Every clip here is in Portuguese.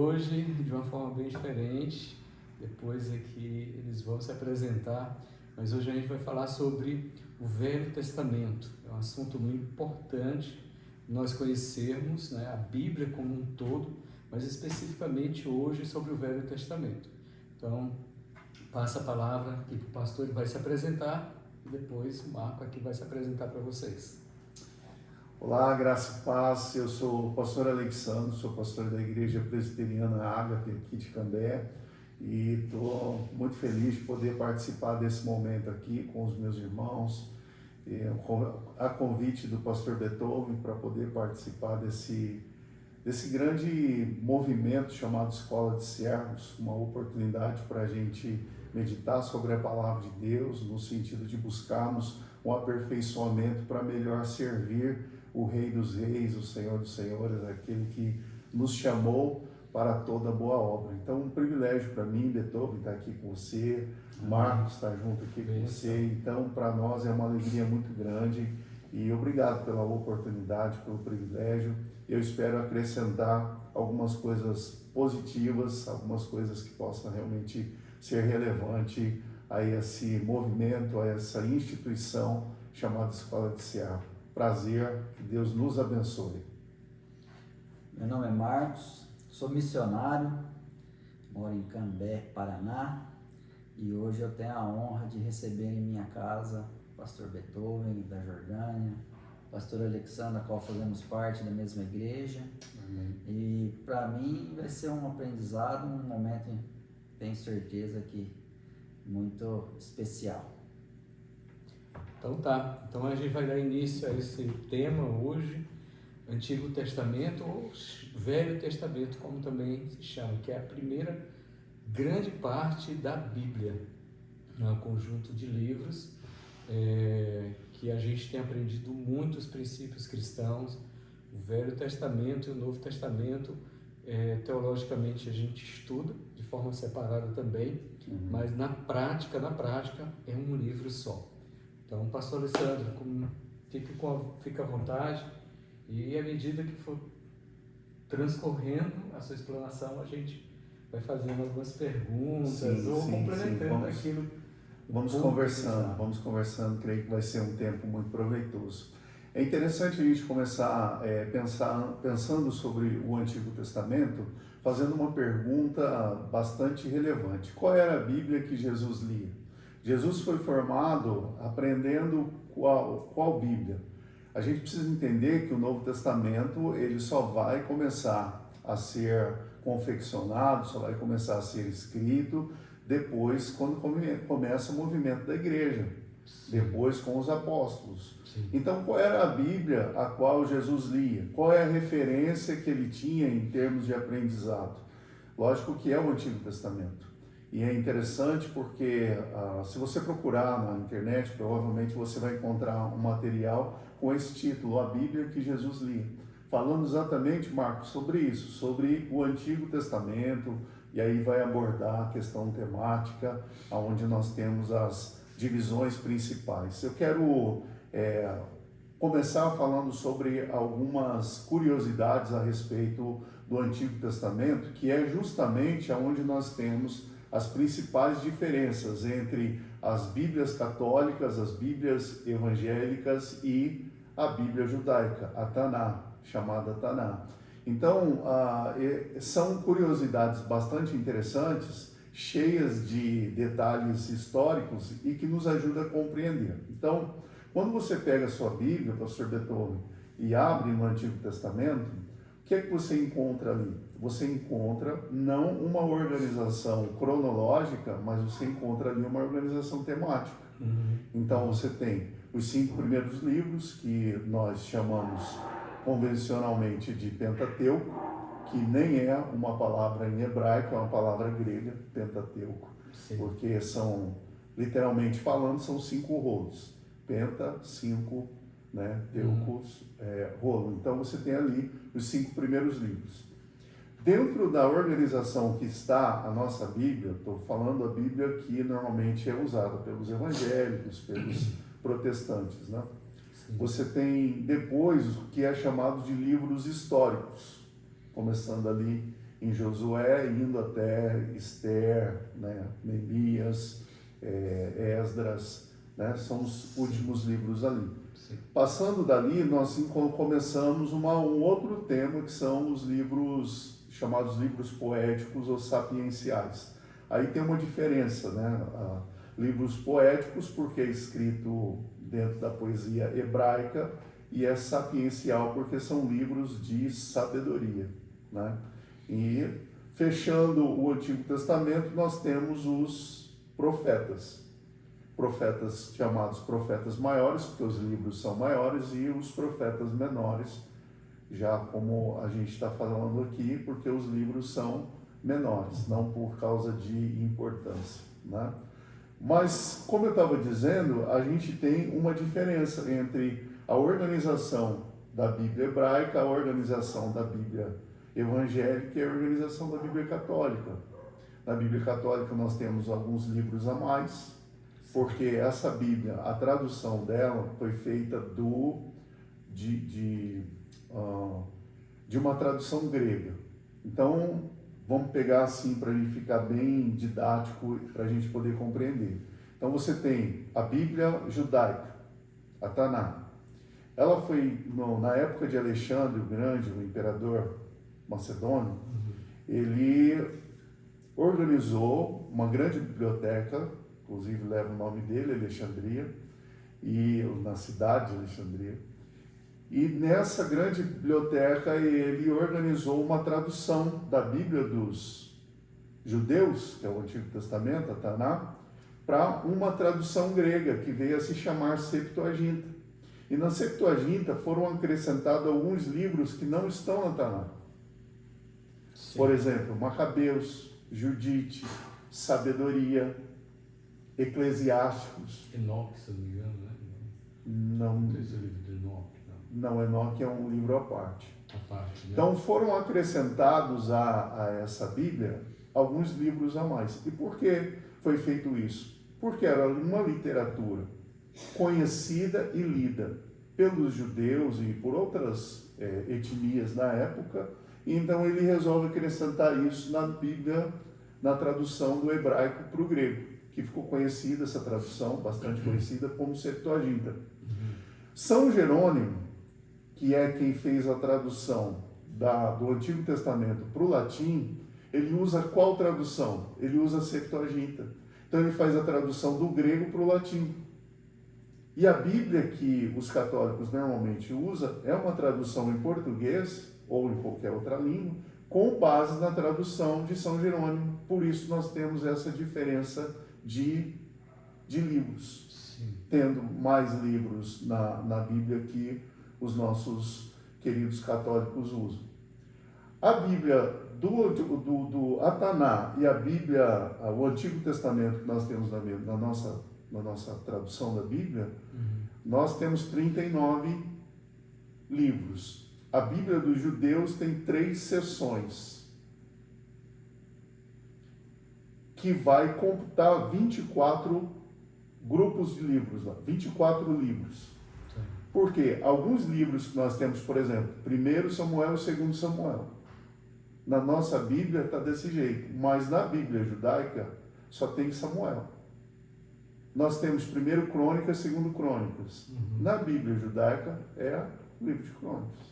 Hoje, de uma forma bem diferente, depois aqui eles vão se apresentar, mas hoje a gente vai falar sobre o Velho Testamento. É um assunto muito importante nós conhecermos, né, a Bíblia como um todo, mas especificamente hoje sobre o Velho Testamento. Então, passa a palavra aqui para o pastor, ele vai se apresentar e depois o Marco aqui vai se apresentar para vocês. Olá, graça e paz. Eu sou o pastor Alexandre, sou pastor da Igreja Presbiteriana Ágape aqui de Cambé e estou muito feliz de poder participar desse momento aqui com os meus irmãos, a convite do pastor Beethoven para poder participar desse grande movimento chamado Escola de Servos, uma oportunidade para a gente meditar sobre a palavra de Deus no sentido de buscarmos um aperfeiçoamento para melhor servir o Rei dos Reis, o Senhor dos Senhores, aquele que nos chamou para toda boa obra. Então, um privilégio para mim, Beethoven, estar aqui com você, Marcos estar junto aqui com você. Então, para nós é uma alegria muito grande e obrigado pela oportunidade, pelo privilégio. Eu espero acrescentar algumas coisas positivas, algumas coisas que possam realmente ser relevante a esse movimento, a essa instituição chamada Escola de Servo. Prazer, que Deus nos abençoe. Meu nome é Marcos, sou missionário, moro em Cambé, Paraná, e hoje eu tenho a honra de receber em minha casa o pastor Beethoven, da Jordânia, o pastor Alexandre, a qual fazemos parte da mesma igreja. Amém. E para mim vai ser um aprendizado, um momento, tenho certeza que muito especial. Então tá, então a gente vai dar início a esse tema hoje, Antigo Testamento ou Velho Testamento, como também se chama, que é a primeira grande parte da Bíblia, um conjunto de livros que a gente tem aprendido muitos princípios cristãos. O Velho Testamento e o Novo Testamento, teologicamente a gente estuda de forma separada também, mas na prática é um livro só. Então, pastor Alessandro, fica à vontade e à medida que for transcorrendo a sua explanação, a gente vai fazendo algumas perguntas ou complementando aquilo. Vamos conversando, creio que vai ser um tempo muito proveitoso. É interessante a gente começar pensando sobre o Antigo Testamento, fazendo uma pergunta bastante relevante. Qual era a Bíblia que Jesus lia? Jesus foi formado aprendendo qual Bíblia? A gente precisa entender que o Novo Testamento ele só vai começar a ser confeccionado, só vai começar a ser escrito depois, quando começa o movimento da igreja, depois com os apóstolos. Sim. Então, qual era a Bíblia a qual Jesus lia? Qual é a referência que ele tinha em termos de aprendizado? Lógico que é o Antigo Testamento. E é interessante porque se você procurar na internet, provavelmente você vai encontrar um material com esse título, A Bíblia que Jesus lia. Falando exatamente, Marcos, sobre isso, sobre o Antigo Testamento, e aí vai abordar a questão temática, onde nós temos as divisões principais. Eu quero começar falando sobre algumas curiosidades a respeito do Antigo Testamento, que é justamente onde nós temos as principais diferenças entre as Bíblias católicas, as Bíblias evangélicas e a Bíblia judaica, a Taná, chamada Taná. Então, são curiosidades bastante interessantes, cheias de detalhes históricos e que nos ajudam a compreender. Então, quando você pega a sua Bíblia, pastor Beethoven, e abre no Antigo Testamento, o que é que você encontra ali? Você encontra não uma organização cronológica, mas você encontra ali uma organização temática. Então você tem os 5 primeiros livros, que nós chamamos convencionalmente de Pentateuco, que nem é uma palavra em hebraico, é uma palavra grega, Pentateuco. Sim. Porque são, literalmente falando, são 5 rolos. Penta, 5, né? Teucos, rolo. Então você tem ali os 5 primeiros livros. Dentro da organização que está a nossa Bíblia, estou falando a Bíblia que normalmente é usada pelos evangélicos, pelos protestantes, né? Sim. Você tem depois o que é chamado de livros históricos, começando ali em Josué, indo até Esther, né, Neemias, Esdras, né, são os últimos livros ali. Sim. Passando dali, nós começamos um outro tema, que são os livros chamados livros poéticos ou sapienciais. Aí tem uma diferença, né? Livros poéticos, porque é escrito dentro da poesia hebraica, e é sapiencial, porque são livros de sabedoria, né? E fechando o Antigo Testamento, nós temos os profetas. Profetas chamados profetas maiores, porque os livros são maiores, e os profetas menores, já como a gente está falando aqui, porque os livros são menores, não por causa de importância, né? Mas, como eu estava dizendo, a gente tem uma diferença entre a organização da Bíblia hebraica, a organização da Bíblia evangélica e a organização da Bíblia católica. Na Bíblia católica nós temos alguns livros a mais, porque essa Bíblia, a tradução dela foi feita de uma tradução grega. Então, vamos pegar assim para ele ficar bem didático, para a gente poder compreender. Então, você tem a Bíblia judaica, a Taná. Ela foi, na época de Alexandre o Grande, o imperador macedônio, ele organizou uma grande biblioteca, inclusive leva o nome dele, Alexandria, e na cidade de Alexandria. E nessa grande biblioteca ele organizou uma tradução da Bíblia dos judeus, que é o Antigo Testamento, a Taná, para uma tradução grega, que veio a se chamar Septuaginta. E na Septuaginta foram acrescentados alguns livros que não estão na Taná. Sim. Por exemplo, Macabeus, Judite, Sabedoria, Eclesiásticos. Enoque, se não me engano, né? Não. Não tem esse livro de Enoque, não. Não, Enoque é um livro à parte. À parte, né? Então foram acrescentados a essa Bíblia alguns livros a mais. E por que foi feito isso? Porque era uma literatura conhecida e lida pelos judeus e por outras etnias na época. Então ele resolve acrescentar isso na Bíblia, na tradução do hebraico para o grego, que ficou conhecida essa tradução, bastante conhecida, como Septuaginta. São Jerônimo, que é quem fez a tradução do Antigo Testamento para o latim, ele usa qual tradução? Ele usa a Septuaginta. Então ele faz a tradução do grego para o latim. E a Bíblia que os católicos normalmente usam é uma tradução em português ou em qualquer outra língua, com base na tradução de São Jerônimo. Por isso nós temos essa diferença de livros. Sim. Tendo mais livros na Bíblia que os nossos queridos católicos usam. A Bíblia do Ataná e a Bíblia, o Antigo Testamento que nós temos na nossa tradução da Bíblia, nós temos 39 livros. A Bíblia dos judeus tem 3 seções, que vai computar 24 grupos de livros, 24 livros. Porque alguns livros que nós temos, por exemplo, 1 Samuel e 2 Samuel, na nossa Bíblia está desse jeito, mas na Bíblia judaica só tem Samuel. Nós temos 1 Crônicas, 2 Crônicas. Na Bíblia judaica é o livro de Crônicas.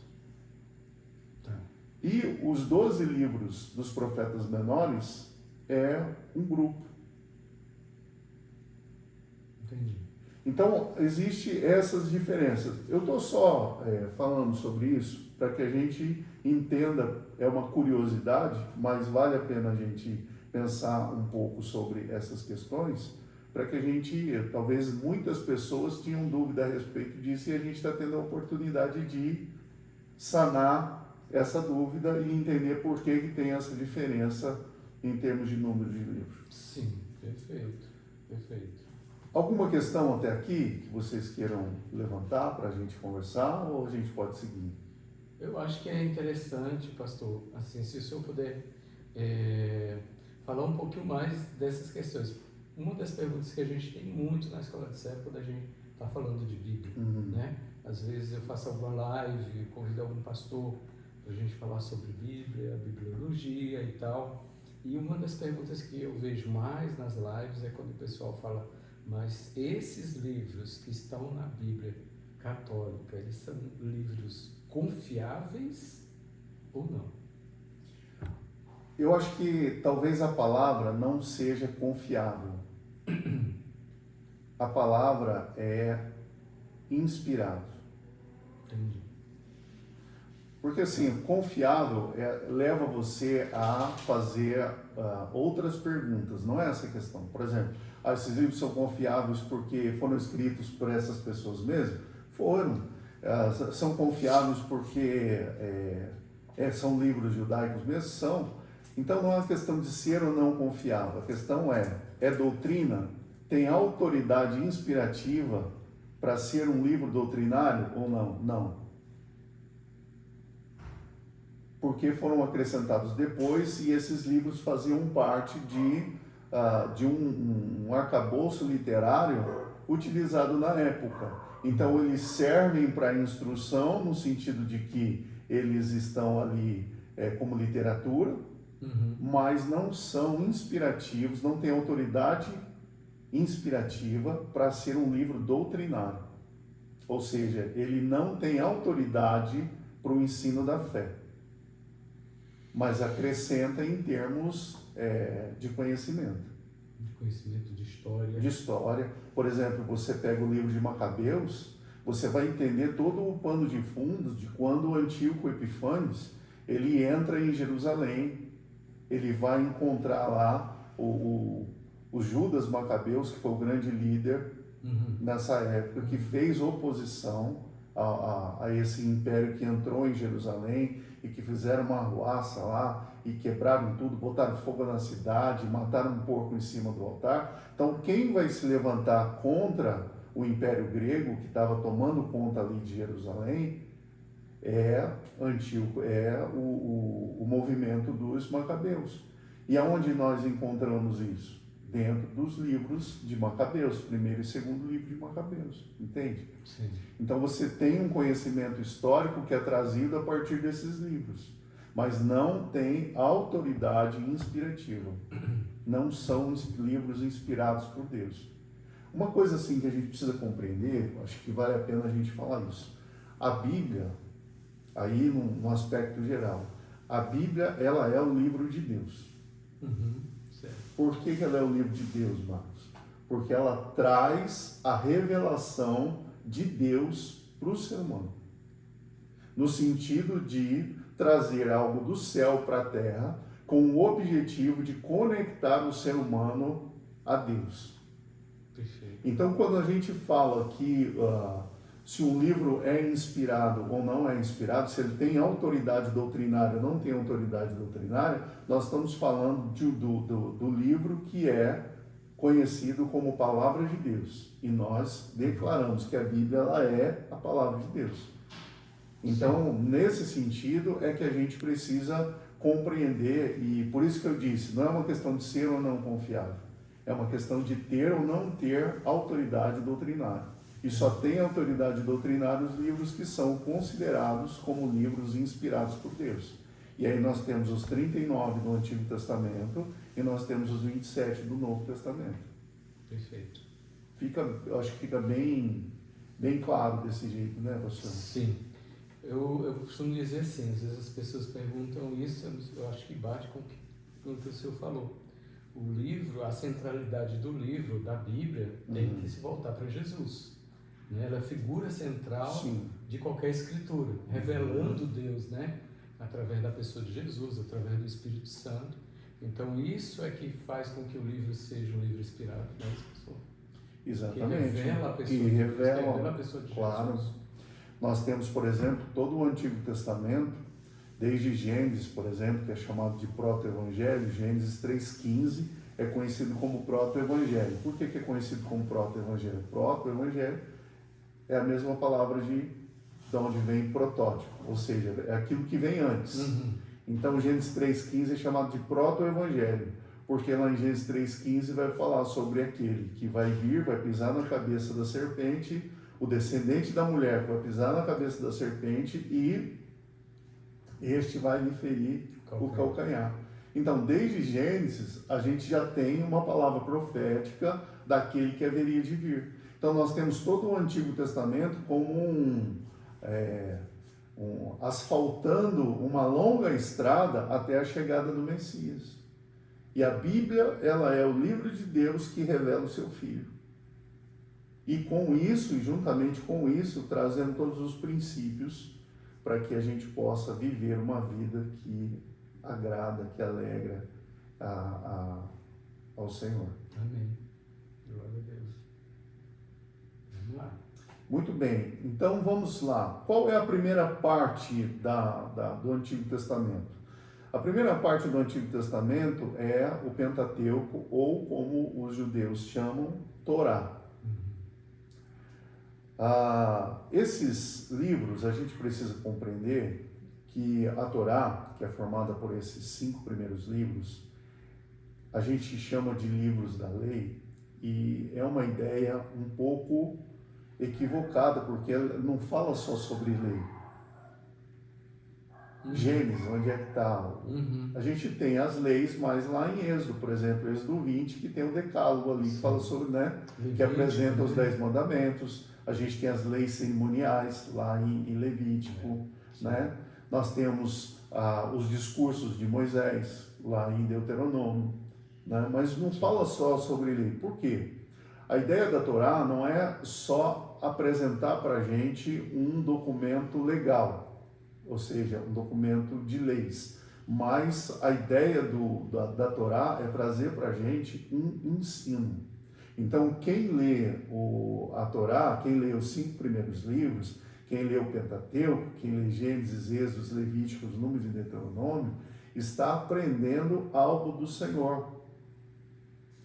E os 12 livros dos profetas menores é um grupo. Entendi. Então, existem essas diferenças. Eu estou só falando sobre isso para que a gente entenda, é uma curiosidade, mas vale a pena a gente pensar um pouco sobre essas questões, para que a gente, talvez muitas pessoas tinham dúvida a respeito disso e a gente está tendo a oportunidade de sanar essa dúvida e entender por que tem essa diferença em termos de número de livros. Sim, perfeito, perfeito. Alguma questão até aqui que vocês queiram levantar para a gente conversar ou a gente pode seguir? Eu acho que é interessante, pastor, assim, se o senhor puder falar um pouquinho mais dessas questões. Uma das perguntas que a gente tem muito na escola de Sé quando a gente está falando de Bíblia, né? Às vezes eu faço alguma live, convido algum pastor a gente falar sobre Bíblia, bibliologia e tal. E uma das perguntas que eu vejo mais nas lives é quando o pessoal fala, mas esses livros que estão na Bíblia católica, eles são livros confiáveis ou não? Eu acho que talvez a palavra não seja confiável. A palavra é inspirado. Entendi. Porque assim, confiável leva você a fazer outras perguntas, não é essa a questão. Por exemplo, esses livros são confiáveis porque foram escritos por essas pessoas mesmo? Foram. São confiáveis porque são livros judaicos mesmo? São. Então não é uma questão de ser ou não confiável, a questão é doutrina? Tem autoridade inspirativa para ser um livro doutrinário ou não? Não. Porque foram acrescentados depois e esses livros faziam parte de um arcabouço literário utilizado na época. Então eles servem para instrução no sentido de que eles estão ali como literatura, mas não são inspirativos, não têm autoridade inspirativa para ser um livro doutrinário. Ou seja, ele não tem autoridade para o ensino da fé, mas acrescenta em termos de conhecimento. De conhecimento de história. De história. Por exemplo, você pega o livro de Macabeus, você vai entender todo o pano de fundo de quando o Antíoco Epifânes, ele entra em Jerusalém, ele vai encontrar lá o Judas Macabeus, que foi o grande líder nessa época, que fez oposição a esse império que entrou em Jerusalém e que fizeram uma arruaça lá e quebraram tudo, botaram fogo na cidade, mataram um porco em cima do altar. Então quem vai se levantar contra o Império Grego, que estava tomando conta ali de Jerusalém, é Antíoco, o movimento dos Macabeus. E aonde nós encontramos isso? Dentro dos livros de Macabeus, primeiro e segundo livro de Macabeus, entende? Sim. Então você tem um conhecimento histórico que é trazido a partir desses livros, mas não tem autoridade inspirativa. Não são livros inspirados por Deus. Uma coisa assim que a gente precisa compreender, acho que vale a pena a gente falar isso. A Bíblia, aí num aspecto geral, a Bíblia ela é o livro de Deus. Certo. Por que ela é o livro de Deus, Marcos? Porque ela traz a revelação de Deus para o ser humano. No sentido de trazer algo do céu para a terra com o objetivo de conectar o ser humano a Deus. Perfeito. Então, quando a gente fala que se um livro é inspirado ou não é inspirado, se ele tem autoridade doutrinária ou não tem autoridade doutrinária, nós estamos falando do livro que é conhecido como Palavra de Deus. E nós declaramos que a Bíblia ela é a Palavra de Deus. Então, nesse sentido, é que a gente precisa compreender, e por isso que eu disse, não é uma questão de ser ou não confiável, é uma questão de ter ou não ter autoridade doutrinária. E só tem autoridade doutrinária os livros que são considerados como livros inspirados por Deus. E aí nós temos os 39 do Antigo Testamento e nós temos os 27 do Novo Testamento. Perfeito. Eu acho que fica bem claro desse jeito, né, pastor? Sim. Eu costumo dizer assim, às vezes as pessoas perguntam isso, eu acho que bate com o que o senhor falou. O livro, a centralidade do livro, da Bíblia, tem que se voltar para Jesus. Né? Ela é a figura central de qualquer escritura, revelando Deus, né? Através da pessoa de Jesus, através do Espírito Santo. Então isso é que faz com que o livro seja um livro inspirado, não é isso, pastor? Exatamente. Que revela a pessoa que de Deus, revela a pessoa de claro. Jesus. Nós temos, por exemplo, todo o Antigo Testamento, desde Gênesis, por exemplo, que é chamado de proto-evangelho, Gênesis 3,15 é conhecido como proto-evangelho. Por que é conhecido como proto-evangelho? Proto-evangelho é a mesma palavra de onde vem protótipo, ou seja, é aquilo que vem antes. Então, Gênesis 3,15 é chamado de proto-evangelho, porque lá em Gênesis 3,15 vai falar sobre aquele que vai vir, vai pisar na cabeça da serpente, o descendente da mulher vai pisar na cabeça da serpente e este vai lhe ferir o calcanhar. Então, desde Gênesis, a gente já tem uma palavra profética daquele que haveria de vir. Então, nós temos todo o Antigo Testamento como asfaltando uma longa estrada até a chegada do Messias. E a Bíblia, ela é o livro de Deus que revela o seu Filho. E com isso, e juntamente com isso, trazendo todos os princípios para que a gente possa viver uma vida que agrada, que alegra ao Senhor. Amém. Glória a Deus. Vamos lá. Muito bem, então vamos lá. Qual é a primeira parte do Antigo Testamento? A primeira parte do Antigo Testamento é o Pentateuco, ou como os judeus chamam, Torá. Esses livros, a gente precisa compreender que a Torá, que é formada por esses 5 primeiros livros, a gente chama de livros da lei, e é uma ideia um pouco equivocada, porque ela não fala só sobre lei. Gênesis, onde é que está? A gente tem as leis, mas lá em Êxodo, por exemplo, Êxodo 20, que tem o decálogo ali, que fala sobre, que apresenta os 10 mandamentos. A gente tem as leis cerimoniais lá em Levítico, Nós temos os discursos de Moisés lá em Deuteronômio, Mas não fala só sobre lei. Por quê? A ideia da Torá não é só apresentar para a gente um documento legal, ou seja, um documento de leis, mas a ideia da Torá é trazer para a gente um ensino. Então, quem lê a Torá, quem lê os 5 primeiros livros, quem lê o Pentateuco, quem lê Gênesis, Êxodo, Levíticos, Números e Deuteronômio, está aprendendo algo do Senhor.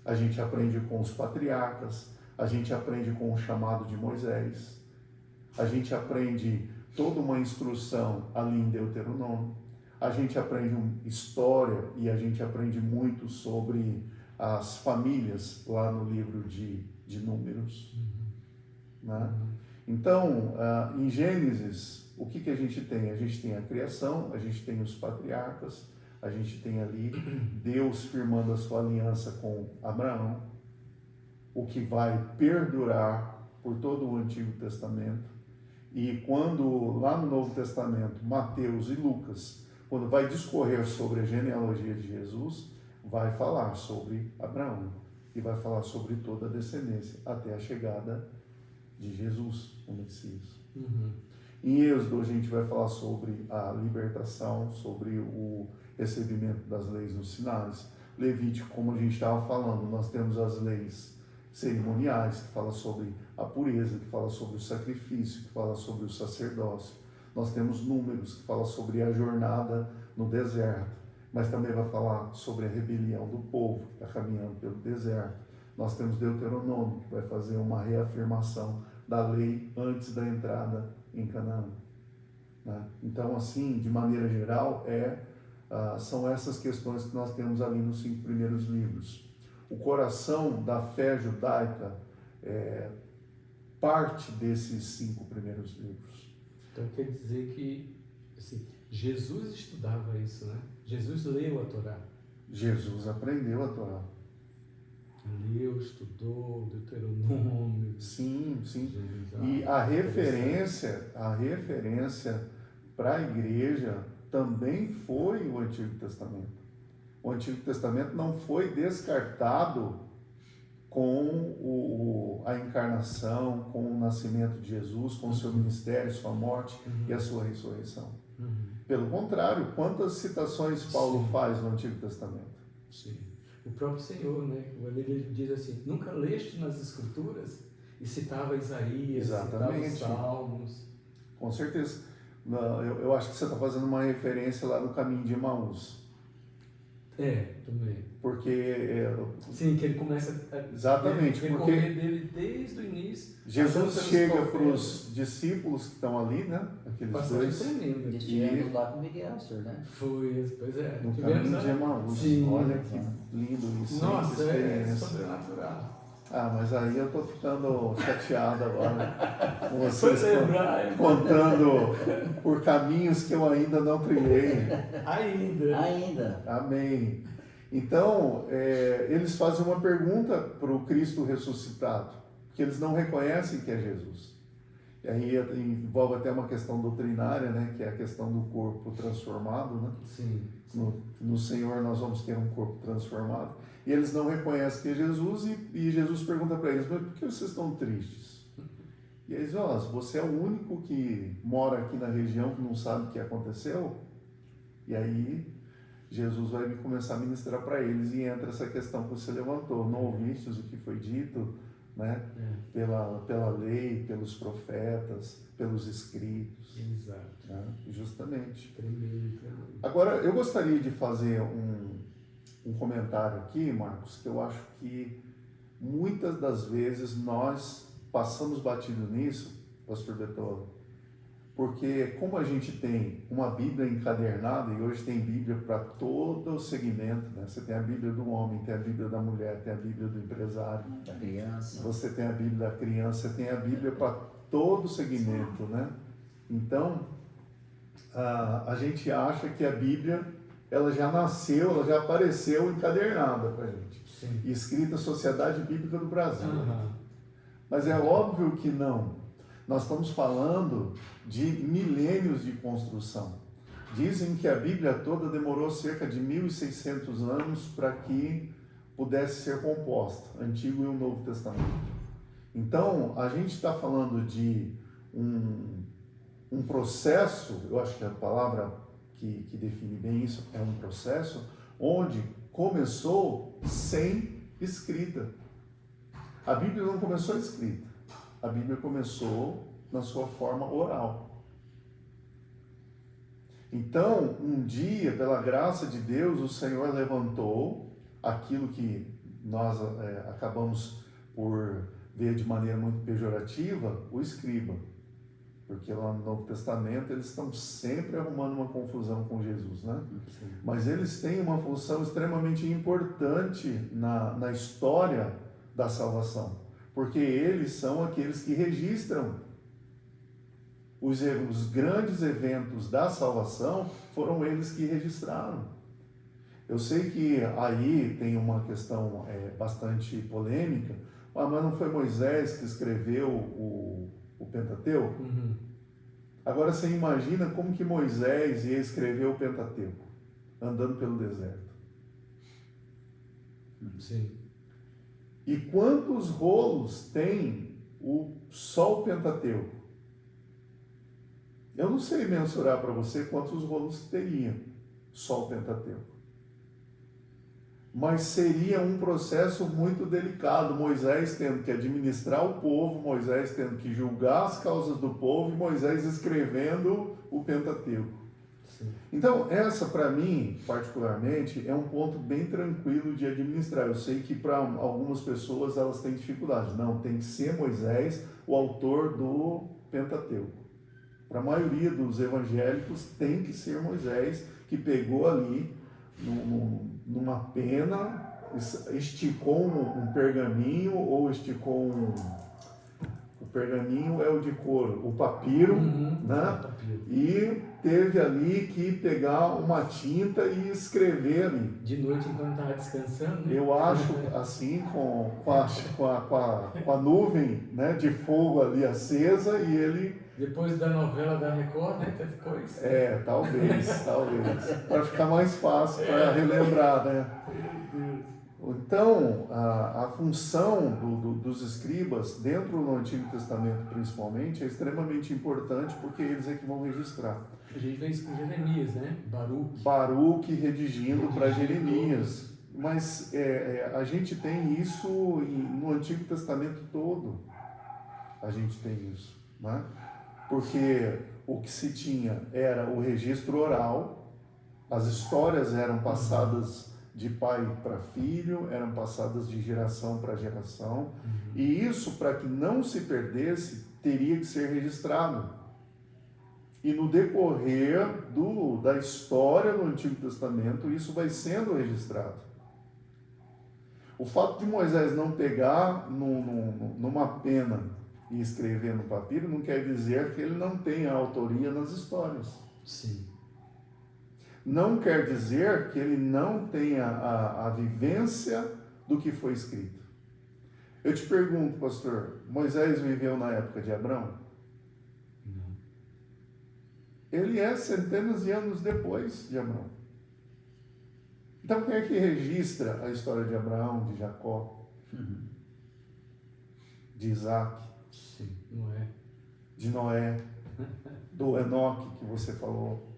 A gente aprende com os patriarcas, a gente aprende com o chamado de Moisés, a gente aprende toda uma instrução ali em Deuteronômio, a gente aprende história e a gente aprende muito sobre as famílias lá no livro de Números. Então, em Gênesis, o que a gente tem? A gente tem a criação, a gente tem os patriarcas, a gente tem ali Deus firmando a sua aliança com Abraão, o que vai perdurar por todo o Antigo Testamento. E quando, lá no Novo Testamento, Mateus e Lucas, quando vai discorrer sobre a genealogia de Jesus, vai falar sobre Abraão e vai falar sobre toda a descendência até a chegada de Jesus, o Messias. Em Êxodo, a gente vai falar sobre a libertação, sobre o recebimento das leis nos sinais. Levítico, como a gente estava falando, nós temos as leis cerimoniais, que fala sobre a pureza, que fala sobre o sacrifício, que fala sobre o sacerdócio. Nós temos Números, que fala sobre a jornada no deserto, mas também vai falar sobre a rebelião do povo que está caminhando pelo deserto. Nós temos Deuteronômio, que vai fazer uma reafirmação da lei antes da entrada em Canaã. Então, assim, de maneira geral, são essas questões que nós temos ali nos 5 primeiros livros. O coração da fé judaica parte desses 5 primeiros livros. Então quer dizer que assim, Jesus estudava isso, Jesus leu a Torá. Jesus aprendeu a Torá. Leu, estudou, Deuteronômio. Sim. E a referência para a igreja também foi o Antigo Testamento. O Antigo Testamento não foi descartado com a encarnação, com o nascimento de Jesus, com o seu ministério, sua morte e a sua ressurreição. Pelo contrário, quantas citações Paulo faz no Antigo Testamento? Sim. O próprio Senhor, ele diz assim, nunca leste nas Escrituras? E citava Isaías, Exatamente. Citava os Salmos. Com certeza. Eu acho que você está fazendo uma referência lá no caminho de Emaús. Também. Porque... Sim, que ele começa a recorrer dele desde o início. Jesus chega para os discípulos que estão ali, Aqueles dois. Tremendo. Estivemos lá com Miguel, senhor, Foi, pois é. No caminho de Emaús. Sim. Olha que lindo isso. Nossa, é sobrenatural. Ah, mas aí eu estou ficando chateado agora com Foi vocês lembrar, contando por caminhos que eu ainda não trilhei. Ainda. Amém. Então, eles fazem uma pergunta para o Cristo ressuscitado, que eles não reconhecem que é Jesus. E aí envolve até uma questão doutrinária, né, que é a questão do corpo transformado, né? Sim. No Senhor nós vamos ter um corpo transformado. E eles não reconhecem que é Jesus e Jesus pergunta para eles, mas por que vocês estão tristes? E eles dizem, ó, você é o único que mora aqui na região que não sabe o que aconteceu? E aí Jesus vai começar a ministrar para eles e entra essa questão que você levantou. Não ouvistes o que foi dito, né? Pela lei, pelos profetas, pelos escritos. Exato. Né? Justamente. Tremendo. Agora, eu gostaria de fazer um comentário aqui, Marcos, que eu acho que muitas das vezes nós passamos batido nisso, pastor Bertolo, porque como a gente tem uma Bíblia encadernada, e hoje tem Bíblia para todo o segmento, né? Você tem a Bíblia do homem, tem a Bíblia da mulher, tem a Bíblia do empresário, Da criança. você tem a Bíblia da criança, tem a Bíblia para todo o segmento, né? Então, a gente acha que a Bíblia, ela já nasceu, ela já apareceu encadernada para a gente, Sim. escrita Sociedade Bíblica do Brasil. Aham. Mas é óbvio que não. Nós estamos falando de milênios de construção. Dizem que a Bíblia toda demorou cerca de 1.600 anos para que pudesse ser composta, Antigo e o Novo Testamento. Então, a gente está falando de um processo, eu acho que a palavra que define bem isso é um processo, onde começou sem escrita. A Bíblia não começou escrita, a Bíblia começou na sua forma oral. Então, um dia, pela graça de Deus, o Senhor levantou aquilo que nós acabamos por ver de maneira muito pejorativa, o escriba. Porque lá no Novo Testamento eles estão sempre arrumando uma confusão com Jesus, né? Sim. Mas eles têm uma função extremamente importante na história da salvação. Porque eles são aqueles que registram os grandes eventos da salvação, foram eles que registraram. Eu sei que aí tem uma questão bastante polêmica, mas não foi Moisés que escreveu o Pentateuco? Uhum. Agora você imagina como que Moisés ia escrever o Pentateuco, andando pelo deserto. Sim. E quantos rolos tem só o Pentateuco? Eu não sei mensurar para você quantos rolos teria só o Pentateuco. Mas seria um processo muito delicado, Moisés tendo que administrar o povo, Moisés tendo que julgar as causas do povo e Moisés escrevendo o Pentateuco. Sim. Então, essa para mim, particularmente, é um ponto bem tranquilo de administrar. Eu sei que para algumas pessoas elas têm dificuldade. Não, tem que ser Moisés o autor do Pentateuco. Para a maioria dos evangélicos tem que ser Moisés que pegou ali numa pena, esticou um pergaminho ou esticou o pergaminho é o de couro, o papiro, né? Papiro. E teve ali que pegar uma tinta e escrever ali. De noite, enquanto estava descansando, né? Eu acho assim, com a nuvem, né, de fogo ali acesa e ele... Depois da novela da Record, né? Ficou isso. Talvez. Para ficar mais fácil, para relembrar, né? Então, a função dos escribas, dentro do Antigo Testamento principalmente, é extremamente importante porque eles é que vão registrar. A gente vê isso com Jeremias, né? Baruque redigindo para Jeremias. Mas a gente tem isso no Antigo Testamento todo. A gente tem isso, né? Porque o que se tinha era o registro oral, as histórias eram passadas de pai para filho, eram passadas de geração para geração, e isso, para que não se perdesse, teria que ser registrado. E no decorrer da história do Antigo Testamento, isso vai sendo registrado. O fato de Moisés não pegar numa pena e escrever no papiro não quer dizer que ele não tenha autoria nas histórias. Sim. Não quer dizer que ele não tenha a vivência do que foi escrito. Eu te pergunto, pastor, Moisés viveu na época de Abraão? Não. Ele é centenas de anos depois de Abraão. Então quem é que registra a história de Abraão, de Jacó, de Isaac, Sim, não é? de Noé, do Enoque que você falou?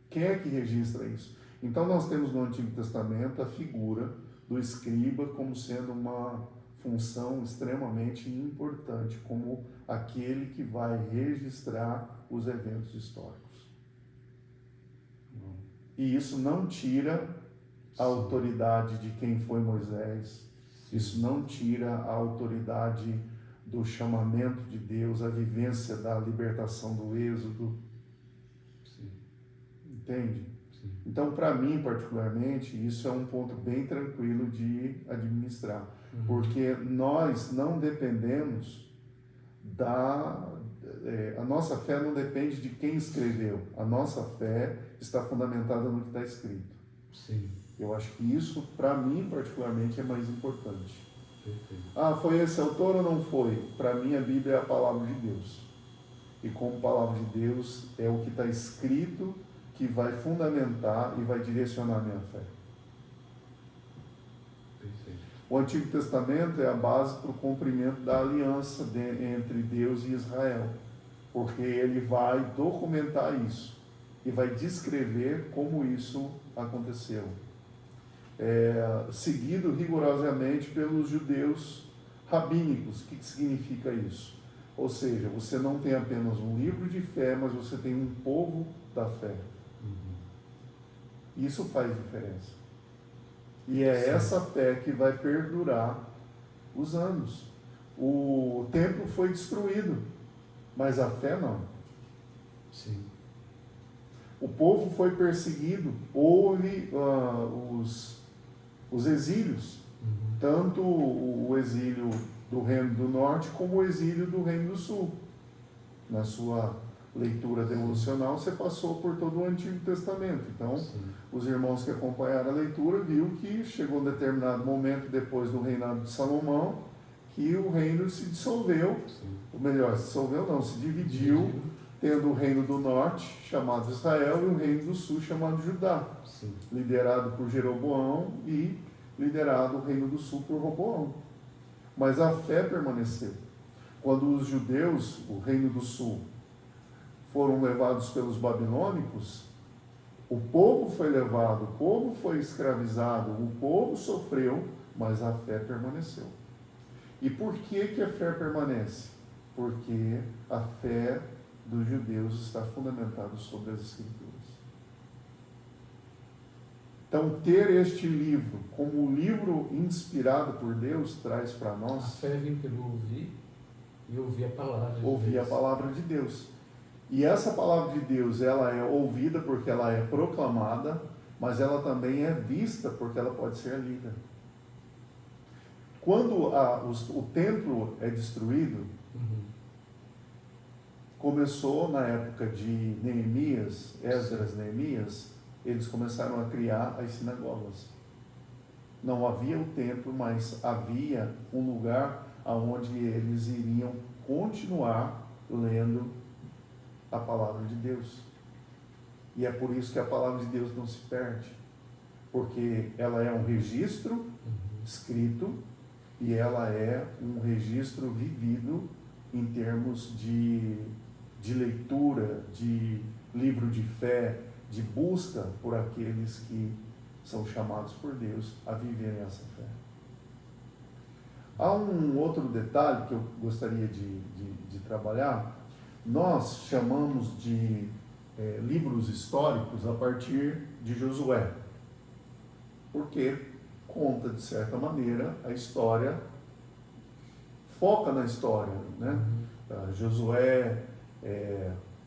Quem é que registra isso? Então nós temos no Antigo Testamento a figura do escriba como sendo uma função extremamente importante, como aquele que vai registrar os eventos históricos. E isso não tira a autoridade de quem foi Moisés, isso não tira a autoridade do chamamento de Deus, a vivência da libertação do Êxodo. Sim. Entende? Sim. Então, para mim, particularmente, isso é um ponto bem tranquilo de administrar, porque nós não dependemos a nossa fé não depende de quem escreveu, a nossa fé está fundamentada no que está escrito. Sim. Eu acho que isso, para mim, particularmente, é mais importante. Perfeito. Ah, foi esse autor ou não foi? Para mim, a Bíblia é a palavra de Deus. E como palavra de Deus, é o que está escrito que vai fundamentar e vai direcionar a minha fé. Perfeito. O Antigo Testamento é a base para o cumprimento da aliança entre Deus e Israel, porque ele vai documentar isso e vai descrever como isso aconteceu. Seguido rigorosamente pelos judeus rabínicos. O que significa isso? Ou seja, você não tem apenas um livro de fé, mas você tem um povo da fé. Isso faz diferença. E é Sim. essa fé que vai perdurar os anos. O templo foi destruído, mas a fé não. Sim. O povo foi perseguido, houve os exílios, tanto o exílio do Reino do Norte como o exílio do Reino do Sul. Na sua leitura devocional, você passou por todo o Antigo Testamento. Então, Sim. os irmãos que acompanharam a leitura viu que chegou um determinado momento depois do reinado de Salomão que o reino se dissolveu, Sim. ou melhor, se dissolveu não, se dividiu, tendo o reino do norte, chamado Israel, e o reino do sul, chamado Judá, Sim. liderado por Jeroboão e liderado o reino do sul por Roboão. Mas a fé permaneceu. Quando os judeus, o reino do sul, foram levados pelos babilônicos, o povo foi levado, o povo foi escravizado, o povo sofreu, mas a fé permaneceu. E por que a fé permanece? Porque a fé dos judeus está fundamentada sobre as Escrituras. Então, ter este livro como livro inspirado por Deus traz para A nós fé vem pelo ouvir e ouvir a palavra de ouvir Deus. a palavra de Deus. E essa palavra de Deus, ela é ouvida porque ela é proclamada, mas ela também é vista porque ela pode ser lida. Quando o templo é destruído, começou na época de Neemias, Esdras, Neemias, eles começaram a criar as sinagogas. Não havia o templo, mas havia um lugar onde eles iriam continuar lendo a palavra de Deus. E é por isso que a palavra de Deus não se perde, porque ela é um registro escrito e ela é um registro vivido em termos de leitura, de livro de fé, de busca por aqueles que são chamados por Deus a viverem essa fé. Há um outro detalhe que eu gostaria de trabalhar. Nós chamamos de livros históricos a partir de Josué, porque conta, de certa maneira, a história, foca na história, né? Josué,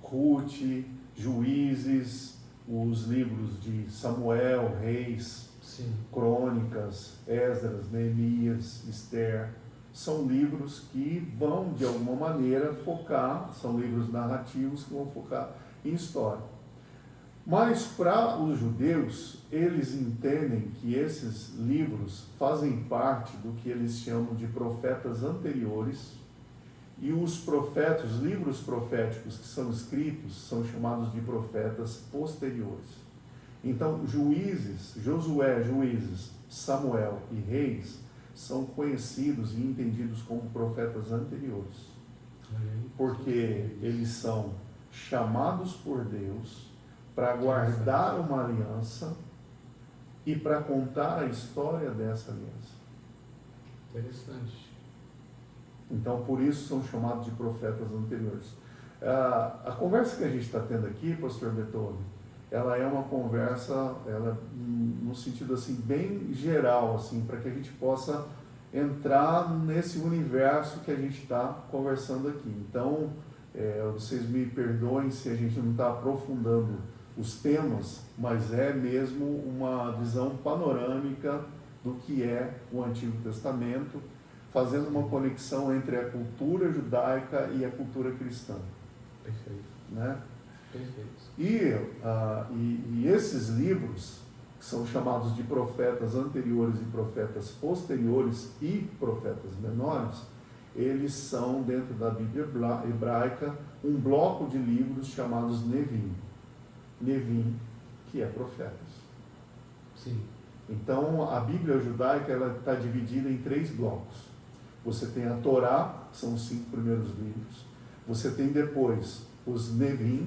Ruth, Juízes, os livros de Samuel, Reis, Sim. Crônicas, Esdras, Neemias, Neemias, Esther, são livros que vão, de alguma maneira, focar, são livros narrativos que vão focar em história. Mas para os judeus, eles entendem que esses livros fazem parte do que eles chamam de profetas anteriores, e os profetas, os livros proféticos que são escritos, são chamados de profetas posteriores. Então, Josué, Juízes, Samuel e Reis são conhecidos e entendidos como profetas anteriores, porque eles são chamados por Deus para guardar uma aliança e para contar a história dessa aliança. Interessante. Então, por isso são chamados de profetas anteriores. A conversa que a gente está tendo aqui, pastor Beethoven, ela é uma conversa, ela, no sentido assim, bem geral, assim, para que a gente possa entrar nesse universo que a gente está conversando aqui. Então, vocês me perdoem se a gente não está aprofundando os temas, mas é mesmo uma visão panorâmica do que é o Antigo Testamento, fazendo uma conexão entre a cultura judaica e a cultura cristã. Perfeito. Né? Perfeito. E esses livros, que são chamados de profetas anteriores e profetas posteriores e profetas menores, eles são, dentro da Bíblia hebraica, um bloco de livros chamados Nevim. Nevim, que é profetas. Sim. Então, a Bíblia judaica ela está dividida em 3 blocos. Você tem a Torá, que são os 5 primeiros livros. Você tem depois os Nevim,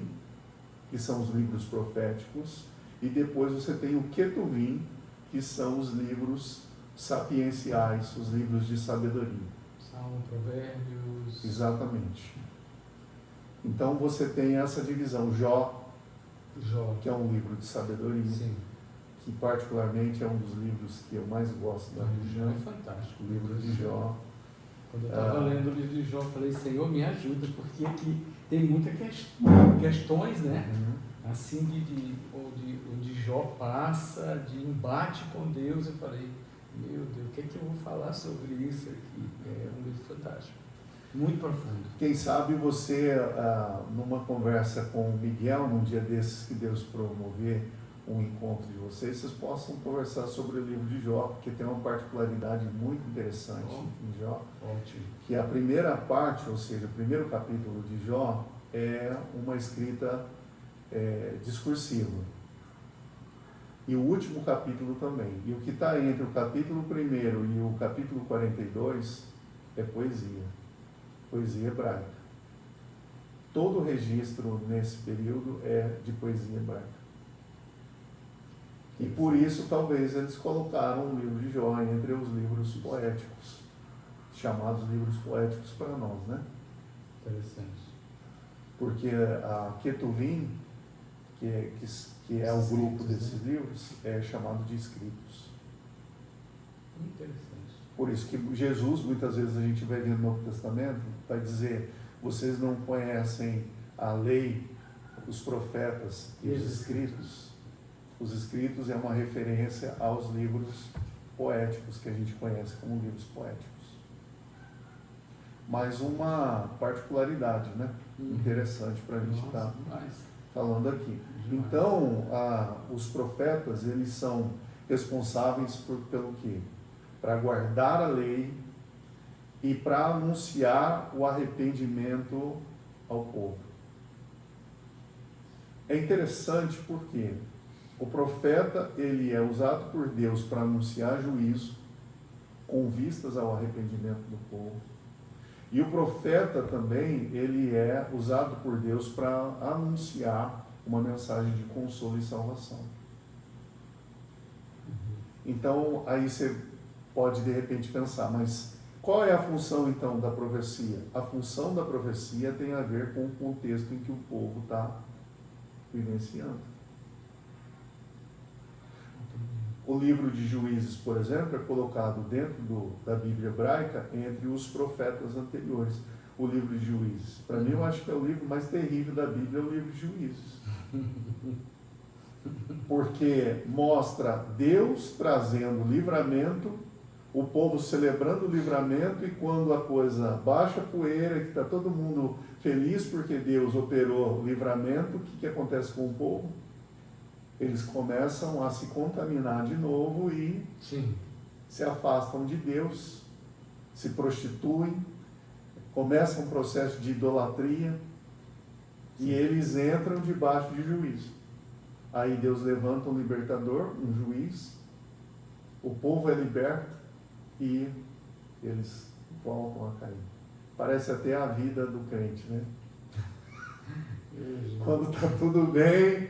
que são os livros proféticos. E depois você tem o Ketuvim, que são os livros sapienciais, os livros de sabedoria. Salmo, Provérbios. Exatamente. Então você tem essa divisão. Jó, que é um livro de sabedoria. Sim. Que particularmente é um dos livros que eu mais gosto da religião. É fantástico. O livro de Jó. Quando eu estava lendo o livro de Jó, eu falei, Senhor, me ajuda, porque aqui tem muitas questões, né? Assim, onde Jó passa, de embate com Deus. Eu falei, meu Deus, o que é que eu vou falar sobre isso aqui? É um livro fantástico, muito profundo. Quem sabe você, numa conversa com o Miguel, num dia desses que Deus promover um encontro de vocês possam conversar sobre o livro de Jó, porque tem uma particularidade muito interessante em Jó. Ótimo. Que a primeira parte, ou seja, o primeiro capítulo de Jó, é uma escrita discursiva. E o último capítulo também. E o que está entre o capítulo 1 e o capítulo 42 é poesia. Poesia hebraica. Todo o registro nesse período é de poesia hebraica. E por isso, talvez, eles colocaram o livro de Jó entre os livros poéticos, chamados livros poéticos para nós, né? Interessante. Porque a Ketuvim, que é o grupo desses livros, é chamado de escritos. Interessante. Por isso que Jesus, muitas vezes a gente vai ver no Novo Testamento, vai dizer, vocês não conhecem a lei, os profetas e os escritos. Os escritos é uma referência aos livros poéticos, que a gente conhece como livros poéticos. Mas uma particularidade, né? Interessante para a gente estar falando aqui. Então, os profetas, eles são responsáveis pelo quê? Para guardar a lei e para anunciar o arrependimento ao povo. É interessante porque o profeta, ele é usado por Deus para anunciar juízo, com vistas ao arrependimento do povo. E o profeta também, ele é usado por Deus para anunciar uma mensagem de consolo e salvação. Então, aí você pode de repente pensar, mas qual é a função então da profecia? A função da profecia tem a ver com o contexto em que o povo está vivenciando. O livro de Juízes, por exemplo, é colocado dentro da Bíblia hebraica entre os profetas anteriores. O livro de Juízes. Para mim, eu acho que é o livro mais terrível da Bíblia, é o livro de Juízes. Porque mostra Deus trazendo livramento o povo celebrando o livramento, e quando a coisa baixa a poeira, que está todo mundo feliz porque Deus operou o livramento, o que acontece com o povo? Eles começam a se contaminar de novo e Sim. se afastam de Deus, se prostituem, começa um processo de idolatria. E eles entram debaixo de juízo. Aí Deus levanta um libertador, um juiz, o povo é liberto e eles voltam a cair. Parece até a vida do crente, né? Quando está tudo bem,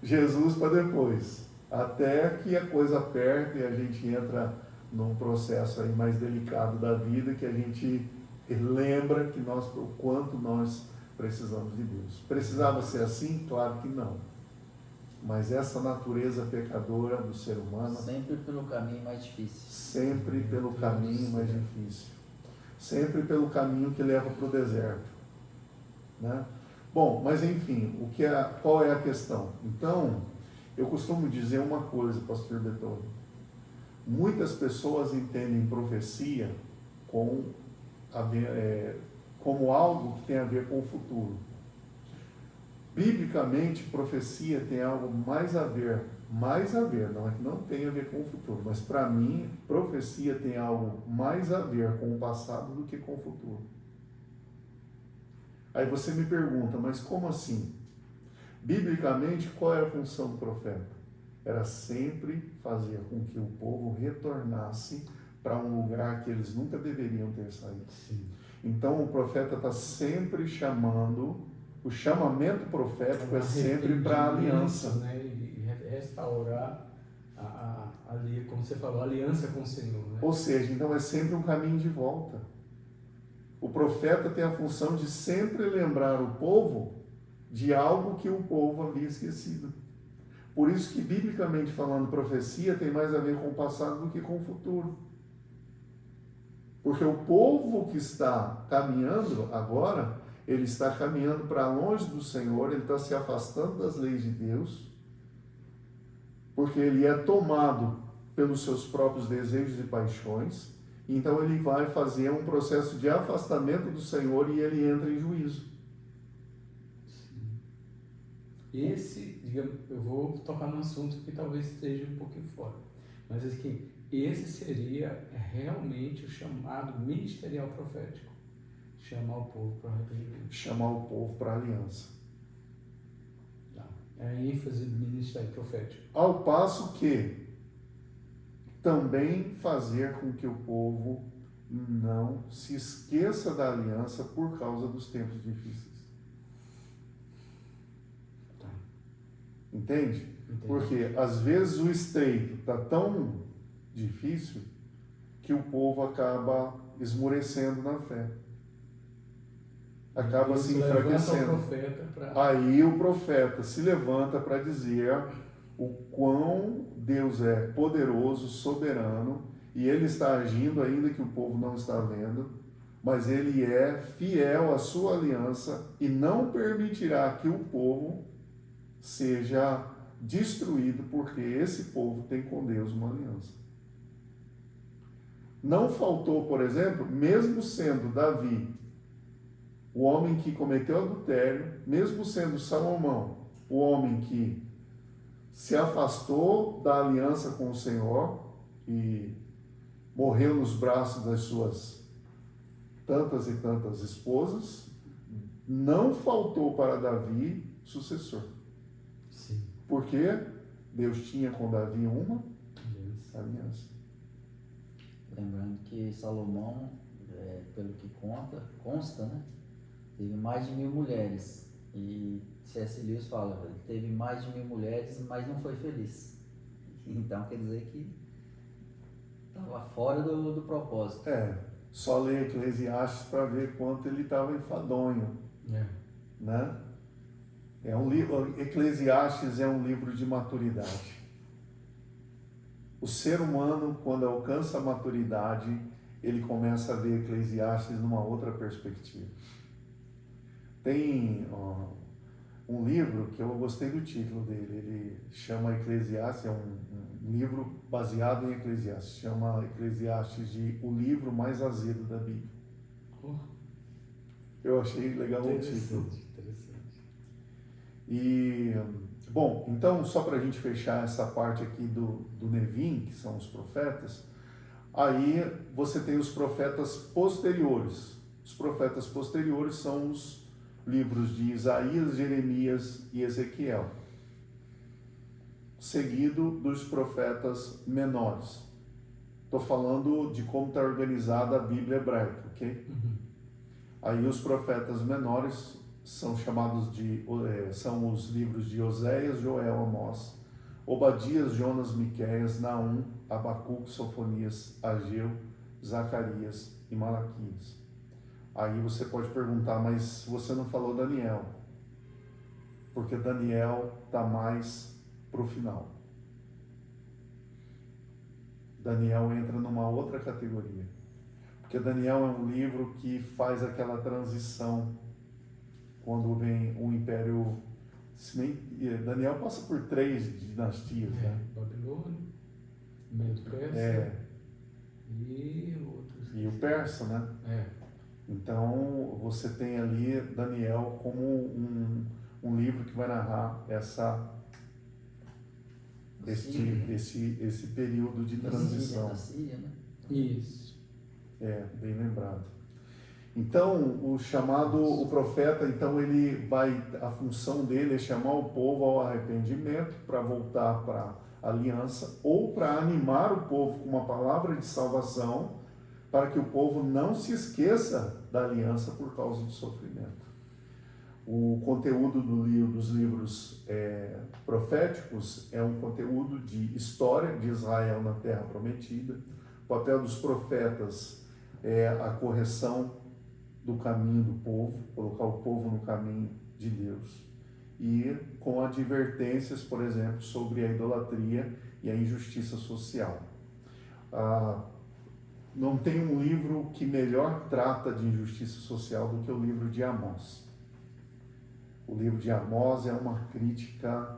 Jesus para depois. Até que a coisa aperta e a gente entra num processo aí mais delicado da vida, que a gente lembra que o quanto nós precisamos de Deus. Precisava ser assim? Claro que não. Mas essa natureza pecadora do ser humano... Sempre pelo caminho mais difícil. Sempre pelo caminho mais difícil. Sempre pelo caminho que leva para o deserto. Né? Bom, mas enfim, qual é a questão? Então, eu costumo dizer uma coisa, pastor Beethoven. Muitas pessoas entendem profecia como algo que tem a ver com o futuro. Biblicamente, profecia tem algo mais a ver, não é que não tem a ver com o futuro, mas para mim, profecia tem algo mais a ver com o passado do que com o futuro. Aí você me pergunta, mas como assim? Biblicamente, qual é a função do profeta? Era sempre fazer com que o povo retornasse para um lugar que eles nunca deveriam ter saído. Sim. Então o profeta está sempre chamando, o chamamento profético é sempre para a aliança. Né? E restaurar ali, como você falou, a aliança com o Senhor. Né? Ou seja, então é sempre um caminho de volta. O profeta tem a função de sempre lembrar o povo de algo que o povo havia esquecido. Por isso que, biblicamente falando, profecia tem mais a ver com o passado do que com o futuro. Porque o povo que está caminhando agora, ele está caminhando para longe do Senhor, ele está se afastando das leis de Deus, porque ele é tomado pelos seus próprios desejos e paixões, então ele vai fazer um processo de afastamento do Senhor e ele entra em juízo. Digamos, eu vou tocar num assunto que talvez esteja um pouquinho fora, mas assim, esse seria realmente o chamado ministerial profético. Chamar o povo para arrependimento. Chamar o povo para a aliança. Tá. É a ênfase do ministério profético. Ao passo que também fazer com que o povo não se esqueça da aliança por causa dos tempos difíceis. Tá. Entende? Entendi. Porque às vezes o estreito está tão difícil que o povo acaba esmorecendo na fé. Acaba Deus se levanta enfraquecendo. o profeta pra... Aí o profeta se levanta para dizer o quão Deus é poderoso, soberano, e ele está agindo ainda que o povo não está vendo, mas ele é fiel à sua aliança e não permitirá que o povo seja destruído, porque esse povo tem com Deus uma aliança. Não faltou, por exemplo, mesmo sendo Davi o homem que cometeu adultério, mesmo sendo Salomão o homem que se afastou da aliança com o Senhor e morreu nos braços das suas tantas e tantas esposas, não faltou para Davi sucessor. Sim. Porque Deus tinha com Davi uma aliança. Lembrando que Salomão, pelo que consta, né, teve mais de 1000 mulheres. E C.S. Lewis fala, ele teve mais de 1000 mulheres, mas não foi feliz. Então quer dizer que estava fora do propósito. Só ler Eclesiastes para ver quanto ele estava enfadonho. Né? Eclesiastes é um livro de maturidade. O ser humano, quando alcança a maturidade, ele começa a ver Eclesiastes numa outra perspectiva. Tem um livro que eu gostei do título dele. Ele chama Eclesiastes, é um livro baseado em Eclesiastes. Chama Eclesiastes de O Livro Mais Azedo da Bíblia. Oh, Eu achei legal o título. Interessante. E, bom, então, só para a gente fechar essa parte aqui do Nevim, que são os profetas, aí você tem os profetas posteriores. Os profetas posteriores são os livros de Isaías, Jeremias e Ezequiel, seguido dos profetas menores. Estou falando de como está organizada a Bíblia hebraica, ok? Aí os profetas menores são chamados são os livros de Oséias, Joel, Amós, Obadias, Jonas, Miqueias, Naum, Abacuque, Sofonias, Ageu, Zacarias e Malaquias. Aí você pode perguntar, mas você não falou Daniel, porque Daniel está mais para o final. Daniel entra numa outra categoria, porque Daniel é um livro que faz aquela transição quando vem o Império. Daniel passa por 3 dinastias, né? Babilônia, Medo-Persa e outros. E o Persa, né? Então você tem ali Daniel como um livro que vai narrar esse período de transição. Da Síria, né? Isso. Bem lembrado. Então, o profeta, então a função dele é chamar o povo ao arrependimento para voltar para a aliança ou para animar o povo com uma palavra de salvação para que o povo não se esqueça da aliança por causa do sofrimento. O conteúdo dos livros proféticos é um conteúdo de história de Israel na Terra Prometida. O papel dos profetas é a correção do caminho do povo, colocar o povo no caminho de Deus. E com advertências, por exemplo, sobre a idolatria e a injustiça social. Não tem um livro que melhor trata de injustiça social do que o livro de Amós. O livro de Amós é uma crítica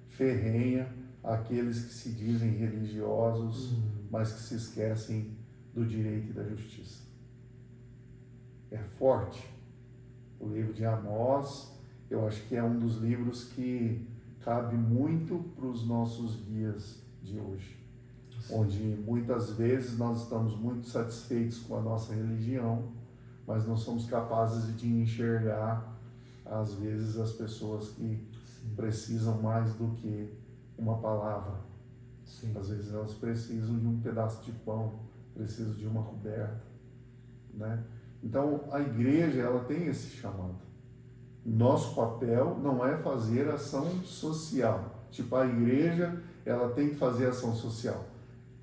ferrenha àqueles que se dizem religiosos, mas que se esquecem do direito e da justiça. É forte. O livro de Amós, eu acho que é um dos livros que cabe muito para os nossos dias de hoje. Onde muitas vezes nós estamos muito satisfeitos com a nossa religião, mas não somos capazes de enxergar, às vezes, as pessoas que precisam mais do que uma palavra. Sim. Às vezes elas precisam de um pedaço de pão, precisam de uma coberta, né? Então, a igreja, ela tem esse chamado. Nosso papel não é fazer ação social. Tipo, a igreja, ela tem que fazer ação social.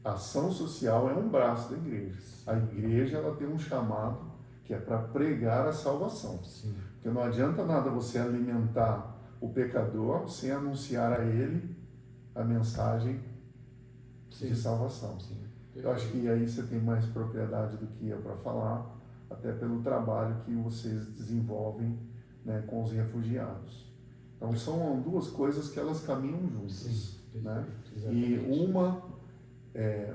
A ação social é um braço da igreja. A igreja, ela tem um chamado que é para pregar a salvação. Sim. Porque não adianta nada você alimentar o pecador sem anunciar a ele a mensagem de salvação. Sim. Eu acho que aí você tem mais propriedade do que eu para falar, até pelo trabalho que vocês desenvolvem, né, com os refugiados. Então são 2 coisas que elas caminham juntas. Sim, né? exatamente. E não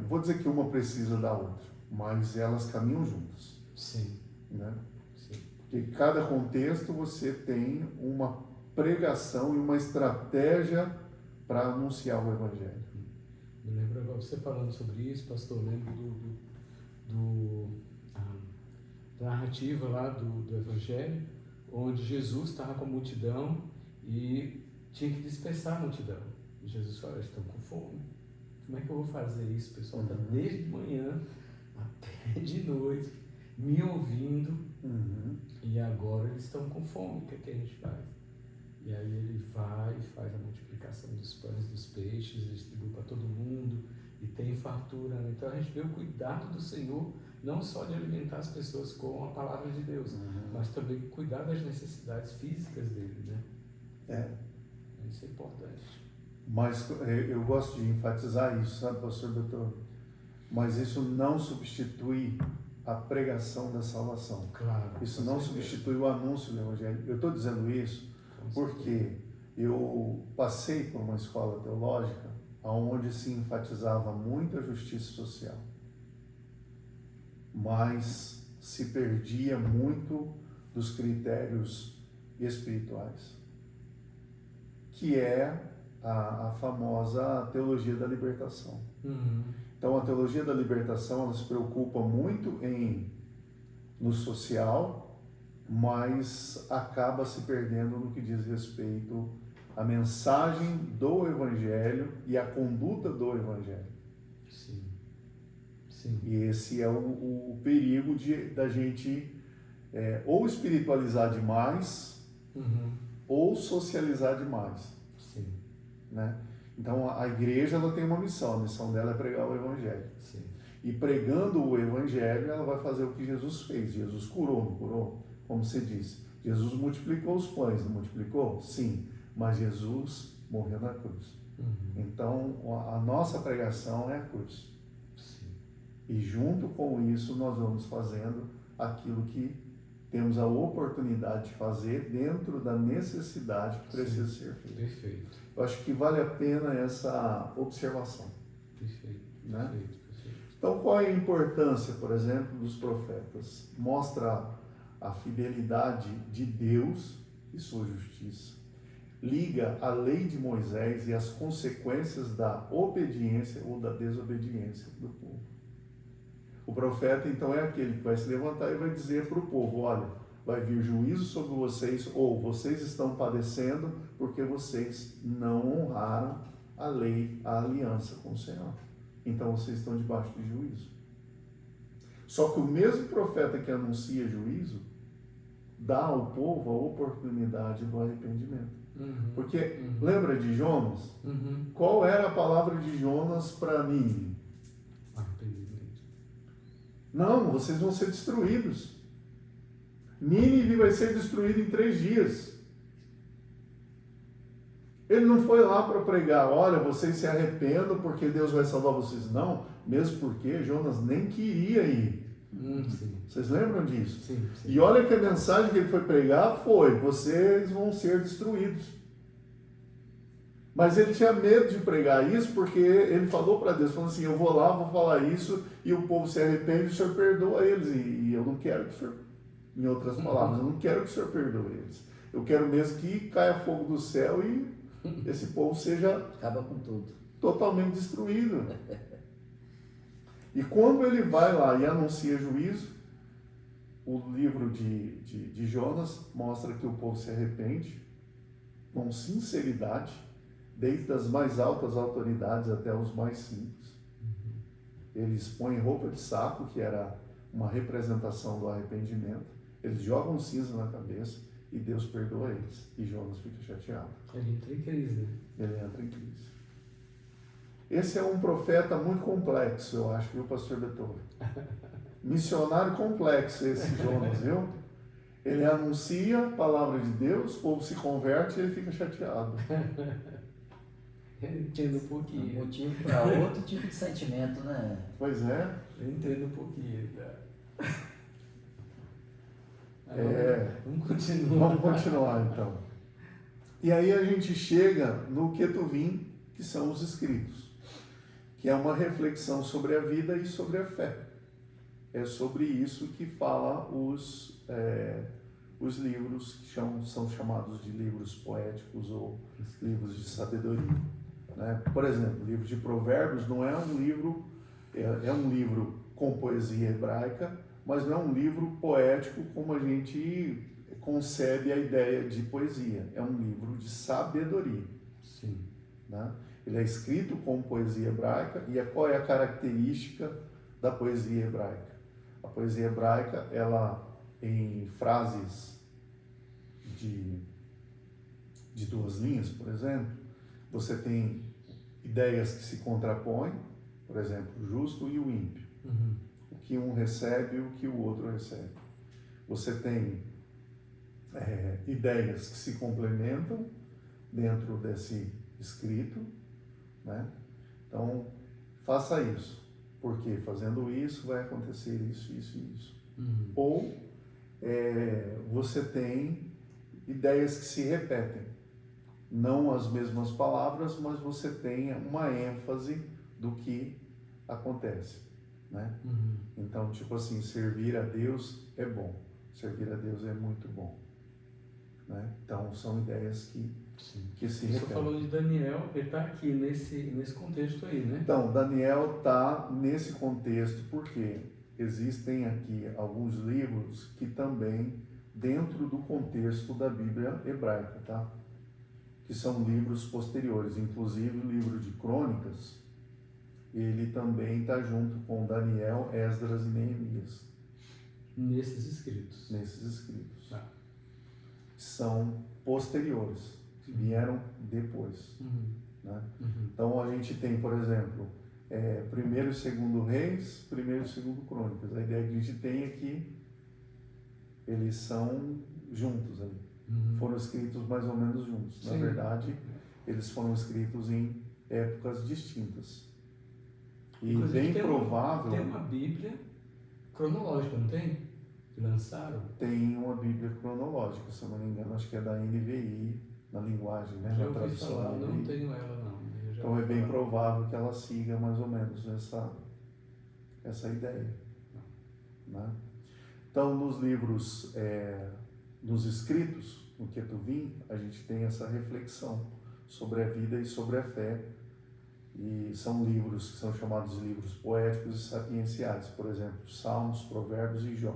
vou dizer que uma precisa da outra, mas elas caminham juntas. Sim. Né? Sim. Porque cada contexto você tem uma pregação e uma estratégia para anunciar o Evangelho. Me lembro agora, você falando sobre isso, pastor, eu lembro da narrativa lá do Evangelho, onde Jesus estava com a multidão e tinha que dispersar a multidão. E Jesus falou, eles estão com fome. Como é que eu vou fazer isso? O pessoal está desde de manhã até de noite me ouvindo e agora eles estão com fome. O que é que a gente faz? E aí ele vai e faz a multiplicação dos pães, dos peixes, distribui para todo mundo e tem fartura. Né? Então a gente vê o cuidado do Senhor, não só de alimentar as pessoas com a palavra de Deus, mas também cuidar das necessidades físicas dele. Né? Isso é importante. Mas eu gosto de enfatizar isso, sabe, pastor doutor? Mas isso não substitui a pregação da salvação. Claro. Isso não substitui o anúncio do Evangelho. Eu estou dizendo isso Porque eu passei por uma escola teológica onde se enfatizava muito a justiça social, mas se perdia muito dos critérios espirituais, que é a famosa teologia da libertação. Então, a teologia da libertação, ela se preocupa muito no social, mas acaba se perdendo no que diz respeito à mensagem do Evangelho e à conduta do Evangelho. Sim. Sim. E esse é o perigo da gente ou espiritualizar demais, ou socializar demais. Sim. Né? Então, a igreja ela tem uma missão, a missão dela é pregar o Evangelho. Sim. E pregando o Evangelho, ela vai fazer o que Jesus fez. Jesus curou, não curou? Como você disse, Jesus multiplicou os pães, não multiplicou? Sim, mas Jesus morreu na cruz. Então, a nossa pregação é a cruz. Sim. E junto com isso, nós vamos fazendo aquilo que temos a oportunidade de fazer dentro da necessidade que precisa ser feita. Perfeito. Eu acho que vale a pena essa observação. Perfeito. Né? Perfeito. Então, qual é a importância, por exemplo, dos profetas? Mostra a fidelidade de Deus e sua justiça. Liga a lei de Moisés e as consequências da obediência ou da desobediência do povo. O profeta, então, é aquele que vai se levantar e vai dizer para o povo, olha, vai vir juízo sobre vocês, ou vocês estão padecendo porque vocês não honraram a lei, a aliança com o Senhor. Então, vocês estão debaixo de juízo. Só que o mesmo profeta que anuncia juízo, dá ao povo a oportunidade do arrependimento. Porque, lembra de Jonas? Qual era a palavra de Jonas para Nínive? Arrependimento. Não, vocês vão ser destruídos. Nínive vai ser destruído em 3 dias. Ele não foi lá para pregar, olha, vocês se arrependam porque Deus vai salvar vocês. Não, mesmo porque Jonas nem queria ir. Sim. Vocês lembram disso? Sim. E olha que a mensagem que ele foi pregar foi, vocês vão ser destruídos. Mas ele tinha medo de pregar isso porque ele falou para Deus, falando assim, eu vou lá, vou falar isso e o povo se arrepende e o Senhor perdoa eles. E eu não quero que o Senhor, em outras palavras, eu não quero que o Senhor perdoe eles. Eu quero mesmo que caia fogo do céu e esse povo seja Acaba com tudo. totalmente destruído. E quando ele vai lá e anuncia juízo, o livro de Jonas mostra que o povo se arrepende com sinceridade, desde as mais altas autoridades até os mais simples. Eles põem roupa de saco, que era uma representação do arrependimento, eles jogam cinza na cabeça e Deus perdoa eles. E Jonas fica chateado. Ele entra em crise, né? Ele entra em crise. Esse é um profeta muito complexo, eu acho, viu, pastor Beethoven? Missionário complexo esse Jonas, viu? Ele anuncia a palavra de Deus, o povo se converte e ele fica chateado. Eu entendo um pouquinho. Motivo para outro tipo de sentimento, né? Pois é. Eu entendo um pouquinho. Tá? Vamos continuar. Vamos continuar então. E aí a gente chega no Ketuvim, que são os escritos, que é uma reflexão sobre a vida e sobre a fé. É sobre isso que fala os livros que são chamados de livros poéticos ou livros de sabedoria. Né? Por exemplo, o livro de Provérbios não é um livro, é um livro com poesia hebraica, mas não é um livro poético como a gente concebe a ideia de poesia. É um livro de sabedoria. Sim. Né? Ele é escrito com poesia hebraica e qual é a característica da poesia hebraica? A poesia hebraica, ela em frases de 2 linhas, por exemplo, você tem ideias que se contrapõem, por exemplo, o justo e o ímpio. O que um recebe e o que o outro recebe. Você tem ideias que se complementam dentro desse escrito, né? Então, faça isso, porque fazendo isso vai acontecer isso, isso e isso. Ou você tem ideias que se repetem. Não as mesmas palavras, mas você tem uma ênfase do que acontece, né? Então, tipo assim, servir a Deus é bom. Servir a Deus é muito bom, né? Então, são ideias que se Você repetem. falou de Daniel, ele está aqui nesse contexto aí, né? Então, Daniel está nesse contexto porque existem aqui alguns livros que também dentro do contexto da Bíblia hebraica, tá? Que são livros posteriores, inclusive o livro de Crônicas, ele também está junto com Daniel, Esdras e Neemias. Nesses escritos. Nesses escritos. Tá. São posteriores, que vieram depois. Né? Então a gente tem, por exemplo, 1º e 2º Reis, 1º e 2º Crônicas. A ideia que a gente tem é que eles são juntos ali. Foram escritos mais ou menos juntos. Na verdade, eles foram escritos em épocas distintas. E inclusive, bem provável... Tem uma Bíblia cronológica, não tem? Que lançaram? Tem uma Bíblia cronológica, se eu não me engano, acho que é da NVI, na linguagem, né? Já na ouvi tradução falar, da não NVI. tenho ela não. Então é bem provável que ela siga mais ou menos essa ideia. Né? Então nos livros, nos escritos, no Ketuvim, a gente tem essa reflexão sobre a vida e sobre a fé. E são livros que são chamados de livros poéticos e sapienciais, por exemplo, Salmos, Provérbios e Jó.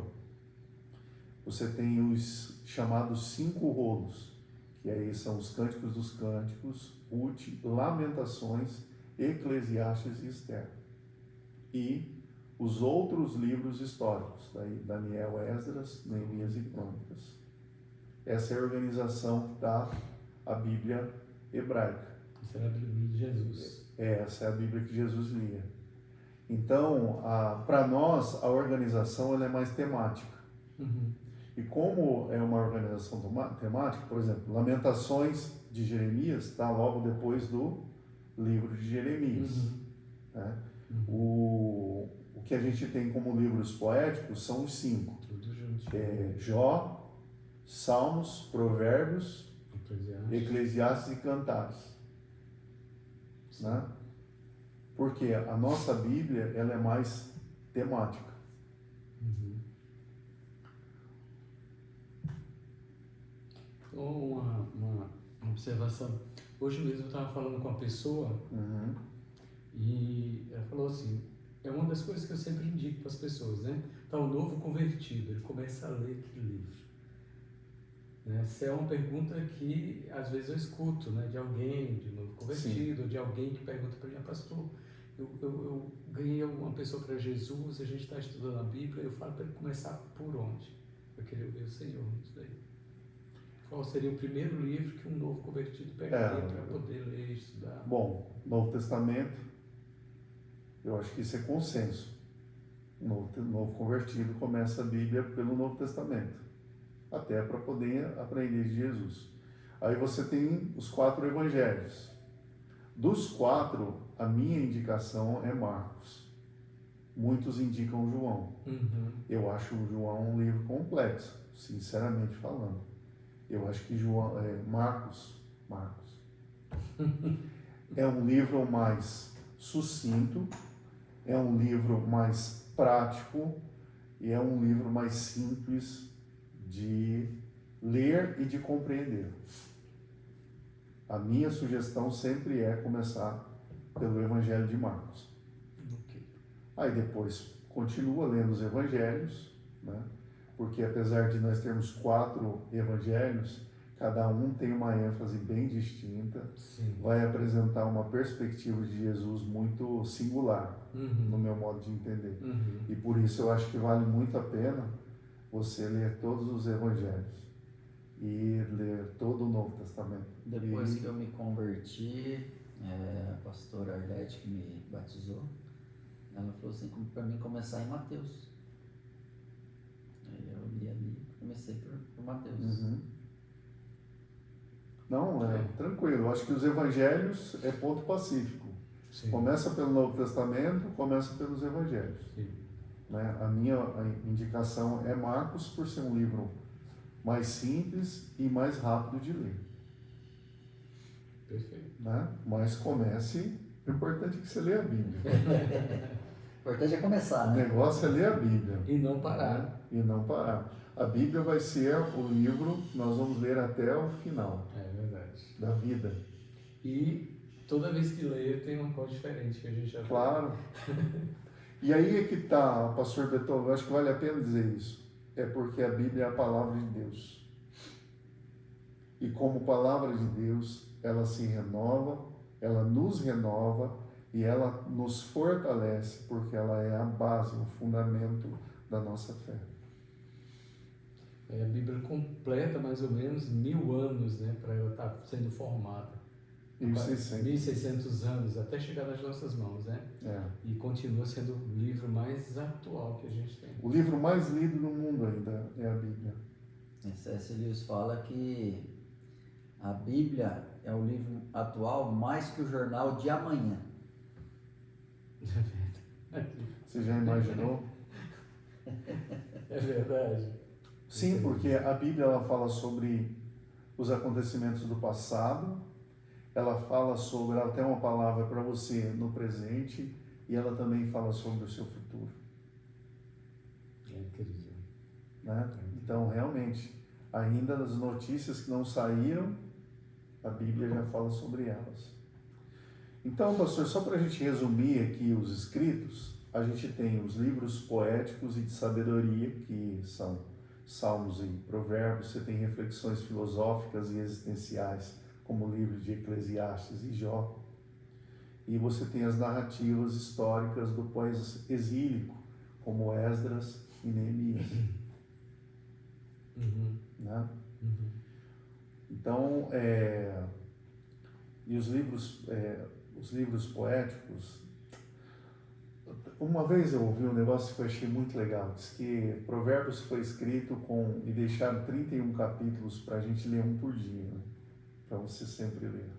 Você tem os chamados 5 rolos, que aí são os Cânticos dos Cânticos, Ruth, Lamentações, Eclesiastes e Esther. E os outros livros históricos, daí Daniel, Esdras, Neemias e Crônicas. Essa é a organização que dá a Bíblia hebraica. Essa era a Bíblia de Jesus. Essa é a Bíblia que Jesus lia. Então, para nós, a organização ela é mais temática. E como é uma organização temática, por exemplo, Lamentações de Jeremias está logo depois do livro de Jeremias. Né? O que a gente tem como livros poéticos são os 5. Tudo junto. Jó, Salmos, Provérbios, Eclesiastes e Cantares. Né? Porque a nossa Bíblia ela é mais temática. Uma observação. Hoje mesmo eu estava falando com uma pessoa e ela falou assim, é uma das coisas que eu sempre indico para as pessoas, né? Tá o novo convertido, ele começa a ler aquele livro. Né? Essa é uma pergunta que às vezes eu escuto, né? De alguém de novo convertido, de alguém que pergunta para mim, pastor, eu ganhei uma pessoa para Jesus, a gente está estudando a Bíblia, eu falo para ele começar por onde? Eu queria ouvir o Senhor nisso daí. Qual seria o primeiro livro que um novo convertido pegaria para poder ler e estudar? Bom, Novo Testamento, eu acho que isso é consenso. O novo convertido começa a Bíblia pelo Novo Testamento, até para poder aprender de Jesus. Aí você tem os 4 evangelhos. Dos 4, a minha indicação é Marcos. Muitos indicam João. Eu acho o João um livro complexo, sinceramente falando. Eu acho que Marcos é um livro mais sucinto, é um livro mais prático e é um livro mais simples de ler e de compreender. A minha sugestão sempre é começar pelo Evangelho de Marcos. Aí depois continua lendo os Evangelhos, né? Porque apesar de nós termos 4 evangelhos, cada um tem uma ênfase bem distinta, vai apresentar uma perspectiva de Jesus muito singular, no meu modo de entender. E por isso eu acho que vale muito a pena você ler todos os evangelhos e ler todo o Novo Testamento. Depois que eu me converti, a pastora Arlete, que me batizou, ela falou assim, para mim começar em Mateus. Eu li ali, comecei por Mateus. Não, tranquilo. Eu acho que os evangelhos é ponto pacífico. Começa pelo Novo Testamento, começa pelos evangelhos. Né? A minha indicação é Marcos, por ser um livro mais simples e mais rápido de ler. Perfeito. Né? Mas comece, o importante é que você leia a Bíblia. O importante é começar, O né? negócio é ler a Bíblia. E não parar. Né? E não parar. A Bíblia vai ser o livro que nós vamos ler até o final É verdade. da vida. E toda vez que leio tem uma coisa diferente que a gente já Claro. E aí é que está, pastor Beethoven, eu acho que vale a pena dizer isso. É porque a Bíblia é a palavra de Deus. E como palavra de Deus, ela se renova, ela nos renova e ela nos fortalece, porque ela é a base, o fundamento da nossa fé. A Bíblia completa mais ou menos 1000 anos, né, para ela estar sendo formada. 1600. 1600 anos, até chegar nas nossas mãos, né? É. E continua sendo o livro mais atual que a gente tem. O livro mais lido no mundo ainda é a Bíblia. C.S. Lewis fala que a Bíblia é o livro atual mais que o jornal de amanhã. Você já imaginou? É verdade. Sim, porque a Bíblia ela fala sobre os acontecimentos do passado, ela fala sobre, ela tem uma palavra para você no presente e ela também fala sobre o seu futuro. É incrível. Né? Então, realmente, ainda as notícias que não saíram, a Bíblia já fala sobre elas. Então, pastor, só para a gente resumir aqui os escritos, a gente tem os livros poéticos e de sabedoria, que são Salmos e Provérbios, você tem reflexões filosóficas e existenciais, como o livro de Eclesiastes e Jó, e você tem as narrativas históricas do pós-exílico, como Esdras e Neemias. Né? Então, e os livros poéticos, uma vez eu ouvi um negócio que eu achei muito legal, diz que Provérbios foi escrito e deixaram 31 capítulos para a gente ler um por dia, né? Para você sempre ler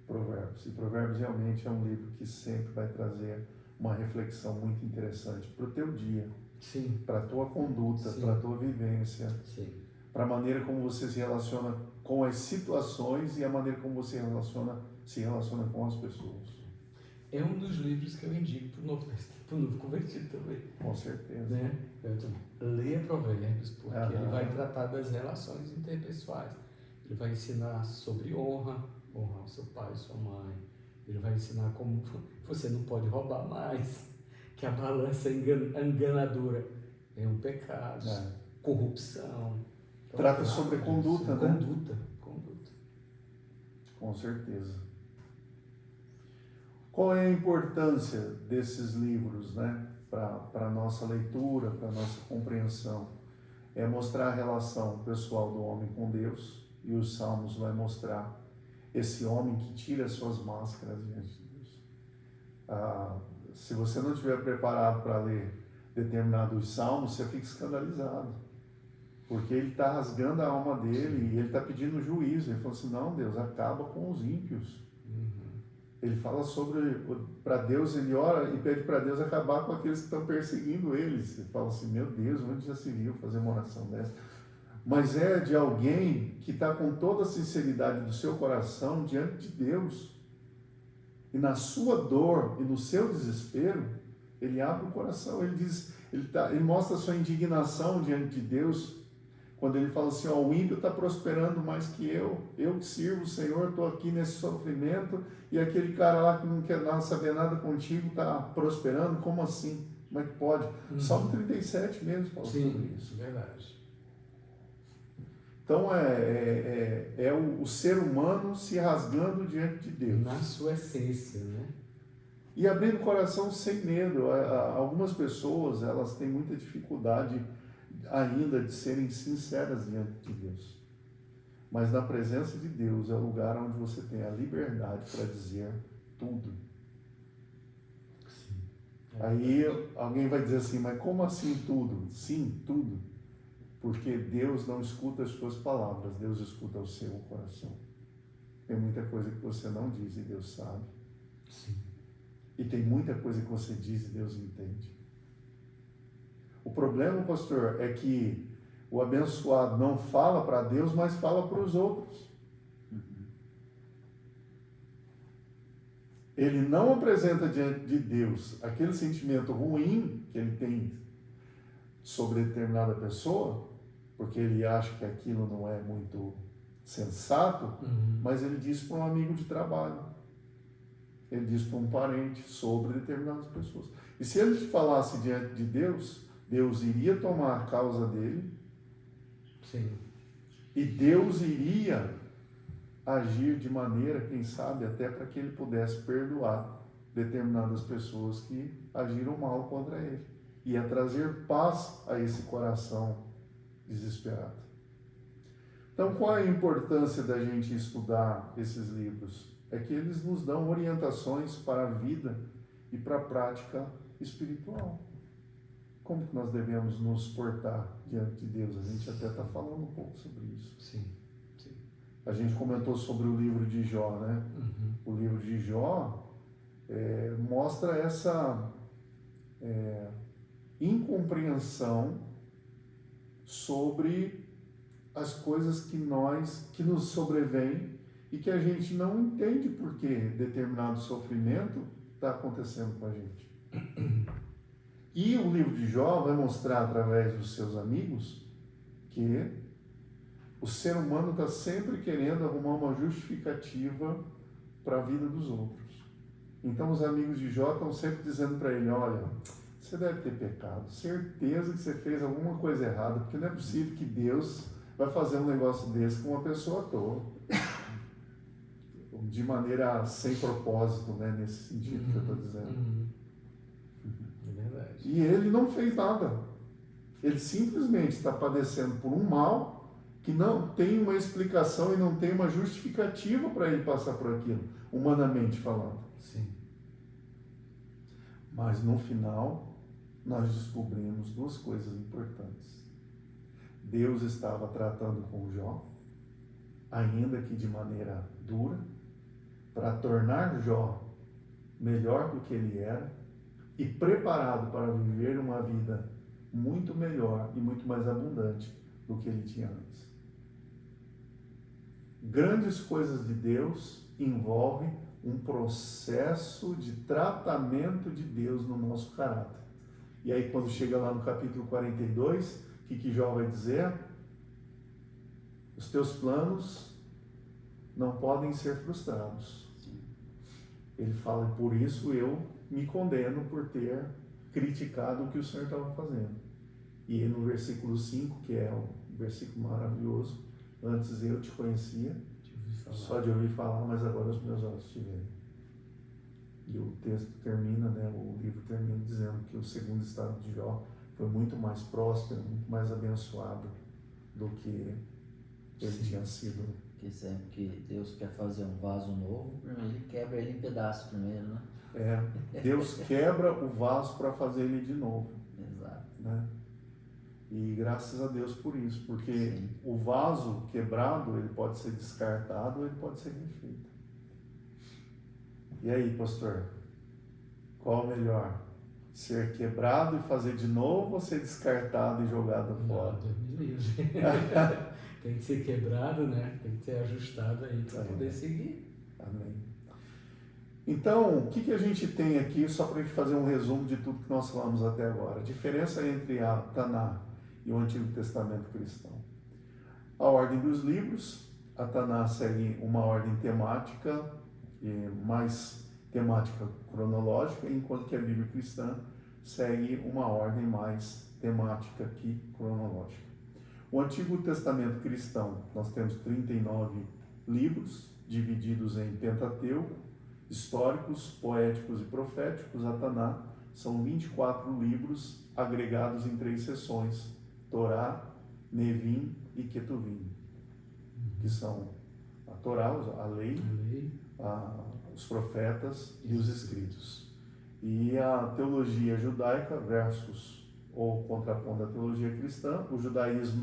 Provérbios. E Provérbios realmente é um livro que sempre vai trazer uma reflexão muito interessante para o teu dia, Sim. para a tua conduta, Sim. para a tua vivência, Sim. para a maneira como você se relaciona com as situações e a maneira como você se relaciona com as pessoas. É um dos livros que eu indico para o novo convertido também. Com certeza. Né? Leia Provérbios, porque ele vai Aham. tratar das relações interpessoais. Ele vai ensinar sobre honrar o seu pai e sua mãe. Ele vai ensinar como você não pode roubar mais, que a balança enganadora é um pecado, corrupção. Então, Trata sobre conduta, né? Conduta. Com certeza. Qual é a importância desses livros, né? Para a nossa leitura, para a nossa compreensão? É mostrar a relação pessoal do homem com Deus, e os Salmos vai mostrar esse homem que tira as suas máscaras diante de Deus. Se você não estiver preparado para ler determinados Salmos, você fica escandalizado, porque ele está rasgando a alma dele e ele está pedindo juízo. Ele falou assim, não, Deus, acaba com os ímpios. Ele fala para Deus, ele ora e pede para Deus acabar com aqueles que estão perseguindo eles. Ele fala assim, meu Deus, onde já se viu fazer uma oração dessa? Mas é de alguém que está com toda a sinceridade do seu coração diante de Deus. E na sua dor e no seu desespero, ele abre o coração, ele diz, ele mostra a sua indignação diante de Deus, quando ele fala assim, o ímpio está prosperando mais que eu que sirvo o Senhor, estou aqui nesse sofrimento, e aquele cara lá que não quer saber nada contigo está prosperando, como assim? Como é que pode? Salmo 37 mesmo fala sobre isso. Verdade. Então é o ser humano se rasgando diante de Deus. Na sua essência, né? E abrindo o coração sem medo. Algumas pessoas, elas têm muita dificuldade ainda de serem sinceras diante de Deus. Mas na presença de Deus é o lugar onde você tem a liberdade para dizer tudo. Sim. Aí alguém vai dizer assim, mas como assim tudo? Sim, tudo. Porque Deus não escuta as suas palavras, Deus escuta o seu coração. Tem muita coisa que você não diz e Deus sabe. Sim. E tem muita coisa que você diz e Deus entende. O problema, pastor, é que O abençoado não fala para Deus, mas fala para os outros. Ele não apresenta diante de Deus aquele sentimento ruim que ele tem sobre determinada pessoa, porque ele acha que aquilo não é muito sensato, mas ele diz para um amigo de trabalho, ele diz para um parente sobre determinadas pessoas. E se ele falasse diante de Deus, Deus iria tomar a causa dele. Sim. E Deus iria agir de maneira, quem sabe, até para que ele pudesse perdoar determinadas pessoas que agiram mal contra ele. Ia trazer paz a esse coração desesperado. Então, qual é a importância da gente estudar esses livros? É que eles nos dão orientações para a vida e para a prática espiritual. Como que nós devemos nos portar diante de Deus? A gente até está falando um pouco sobre isso. Sim. A gente comentou sobre o livro de Jó, né? O livro de Jó mostra essa incompreensão sobre as coisas que nos sobrevêm e que a gente não entende por que determinado sofrimento está acontecendo com a gente. E o livro de Jó vai mostrar através dos seus amigos que o ser humano está sempre querendo arrumar uma justificativa para a vida dos outros. Então os amigos de Jó estão sempre dizendo para ele, olha, você deve ter pecado, certeza que você fez alguma coisa errada, porque não é possível que Deus vai fazer um negócio desse com uma pessoa à toa. De maneira sem propósito, né, nesse sentido que eu estou dizendo. É verdade. E ele não fez nada. Ele simplesmente está padecendo por um mal que não tem uma explicação e não tem uma justificativa para ele passar por aquilo, humanamente falando. Sim. Mas no final, nós descobrimos duas coisas importantes. Deus estava tratando com Jó, ainda que de maneira dura, para tornar Jó melhor do que ele era e preparado para viver uma vida muito melhor e muito mais abundante do que ele tinha antes. Grandes coisas de Deus envolvem um processo de tratamento de Deus no nosso caráter. E aí quando chega lá no capítulo 42, o que Jó vai dizer? Os teus planos não podem ser frustrados. Ele fala, por isso eu me condeno por ter criticado o que o Senhor estava fazendo. E no versículo 5, que é um versículo maravilhoso, antes eu te conhecia, só de ouvir falar, mas agora os meus olhos te veem. E o texto termina, né, o livro termina dizendo que o segundo estado de Jó foi muito mais próspero, muito mais abençoado do que ele tinha sido. Que sempre que Deus quer fazer um vaso novo, ele quebra ele em pedaços primeiro, né? Deus quebra o vaso para fazer ele de novo. Exato. Né? E graças a Deus por isso, porque Sim. o vaso quebrado, ele pode ser descartado ou ele pode ser refeito. E aí, pastor? Qual o melhor? Ser quebrado e fazer de novo ou ser descartado e jogado fora? Deus me livre. Tem que ser quebrado, né? Tem que ser ajustado aí para poder seguir. Amém. Então, o que a gente tem aqui, só para a gente fazer um resumo de tudo que nós falamos até agora. A diferença entre a Taná e o Antigo Testamento cristão. A ordem dos livros, a Taná segue uma ordem temática, mais temática cronológica, enquanto que a Bíblia cristã segue uma ordem mais temática que cronológica. O Antigo Testamento cristão, nós temos 39 livros, divididos em Pentateuco, históricos, poéticos e proféticos. A Taná são 24 livros agregados em 3 seções, Torá, Nevim e Ketuvim, que são a Torá, a lei, os profetas e os escritos. E a teologia judaica versus ou contrapondo a teologia cristã, o judaísmo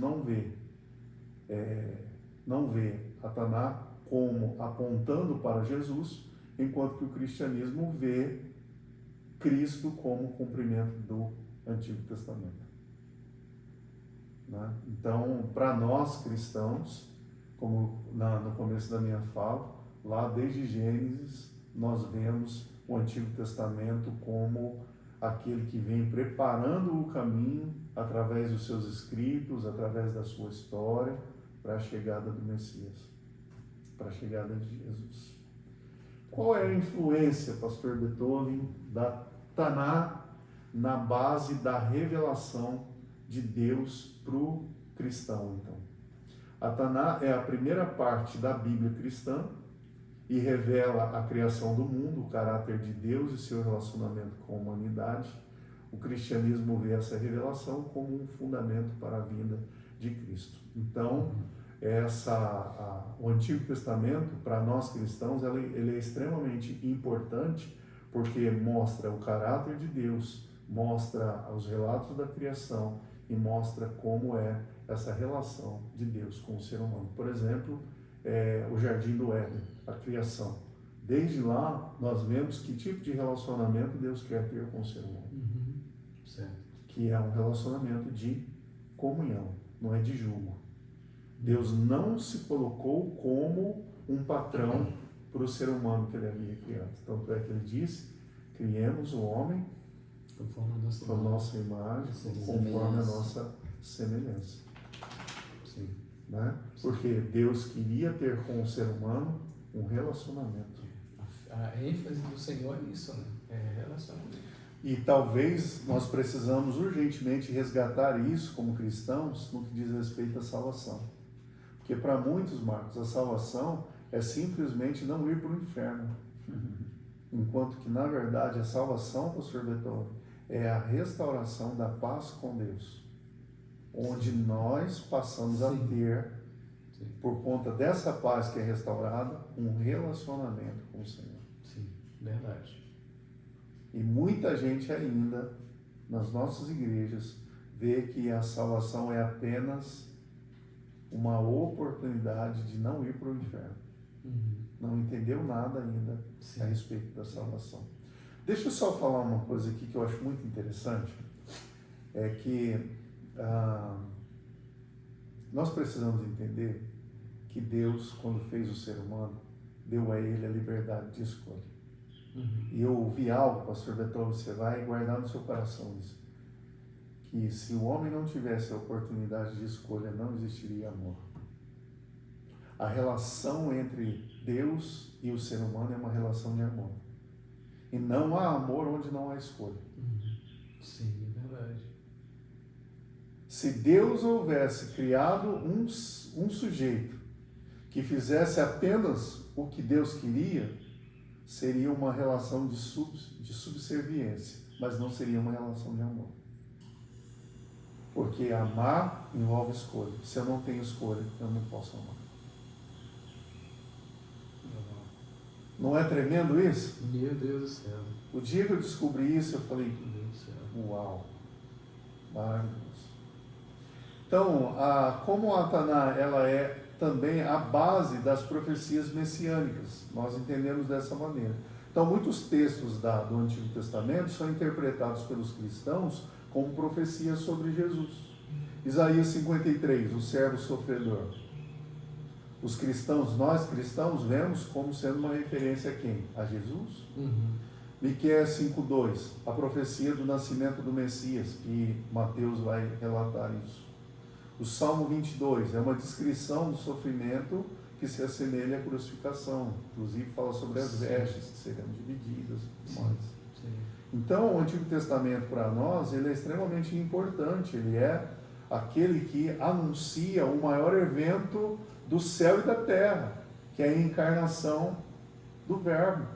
não vê a Taná como apontando para Jesus, enquanto que o cristianismo vê Cristo como cumprimento do Antigo Testamento. né? Então, para nós cristãos, como no começo da minha fala, lá desde Gênesis, nós vemos o Antigo Testamento como aquele que vem preparando o caminho através dos seus escritos, através da sua história, para a chegada do Messias, para a chegada de Jesus. Qual é a influência, pastor Beethoven, da Taná na base da revelação de Deus para o cristão, então? A Taná é a primeira parte da Bíblia cristã e revela a criação do mundo, o caráter de Deus e seu relacionamento com a humanidade. O cristianismo vê essa revelação como um fundamento para a vinda de Cristo. Então, o Antigo Testamento, para nós cristãos, ele é extremamente importante porque mostra o caráter de Deus, mostra os relatos da criação e mostra como é essa relação de Deus com o ser humano. Por exemplo, o Jardim do Éden, a criação. Desde lá, nós vemos que tipo de relacionamento Deus quer ter com o ser humano. Certo. Que é um relacionamento de comunhão, não é de julgo. Deus não se colocou como um patrão para o ser humano que ele havia criado. Tanto é que ele disse, criemos o homem com a nossa imagem, conforme a nossa semelhança. Sim. Né? Porque Deus queria ter com o ser humano um relacionamento. A ênfase do Senhor é isso, né? É relacionamento. E talvez nós precisamos urgentemente resgatar isso como cristãos no que diz respeito à salvação. Porque para muitos, Marcos, a salvação é simplesmente não ir para o inferno. Enquanto que, na verdade, a salvação, pastor Beethoven, é a restauração da paz com Deus. Onde nós passamos a ter, por conta dessa paz que é restaurada, um relacionamento com o Senhor. Sim, verdade. E muita gente ainda, nas nossas igrejas, vê que a salvação é apenas uma oportunidade de não ir para o inferno. Não entendeu nada ainda a respeito da salvação. Deixa eu só falar uma coisa aqui que eu acho muito interessante. É que nós precisamos entender que Deus, quando fez o ser humano, deu a ele a liberdade de escolha. E eu ouvi algo, pastor Beethoven, você vai guardar no seu coração isso, que se o homem não tivesse a oportunidade de escolha, não existiria amor. A relação entre Deus e o ser humano é uma relação de amor. E não há amor onde não há escolha. Sim, é verdade. Se Deus houvesse criado um sujeito que fizesse apenas o que Deus queria, seria uma relação de subserviência, mas não seria uma relação de amor. Porque amar envolve escolha. Se eu não tenho escolha, eu não posso amar. Não é tremendo isso? Meu Deus do céu. O dia que eu descobri isso, eu falei, Meu Deus do céu. uau, maravilhoso. Então, como a Taná, ela é também a base das profecias messiânicas. Nós entendemos dessa maneira. Então, muitos textos do Antigo Testamento são interpretados pelos cristãos como profecias sobre Jesus. Isaías 53, o servo sofredor. Os cristãos, nós cristãos, vemos como sendo uma referência a quem? A Jesus. Miqueias 5:2, a profecia do nascimento do Messias, que Mateus vai relatar isso. O Salmo 22 é uma descrição do sofrimento que se assemelha à crucificação. Inclusive fala sobre as vestes que serão divididas e tudo mais. Então, o Antigo Testamento para nós, ele é extremamente importante. Ele é aquele que anuncia o maior evento do céu e da terra, que é a encarnação do Verbo.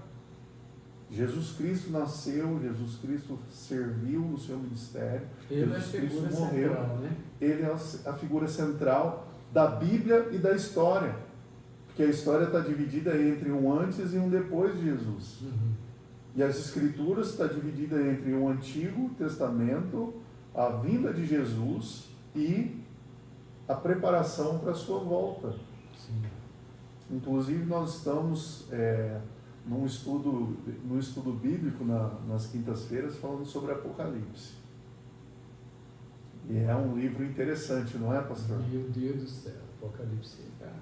Jesus Cristo nasceu, Jesus Cristo serviu no seu ministério, Ele Jesus é a figura Cristo morreu. central, né? Ele é a figura central da Bíblia e da história, porque a história está dividida entre um antes e um depois de Jesus. E as Escrituras está dividida entre o Antigo Testamento, a vinda de Jesus e a preparação para a sua volta. Sim. Inclusive nós estamos num estudo bíblico nas quintas-feiras falando sobre Apocalipse. E é um livro interessante, não é, pastor? Meu Deus do céu, Apocalipse, cara.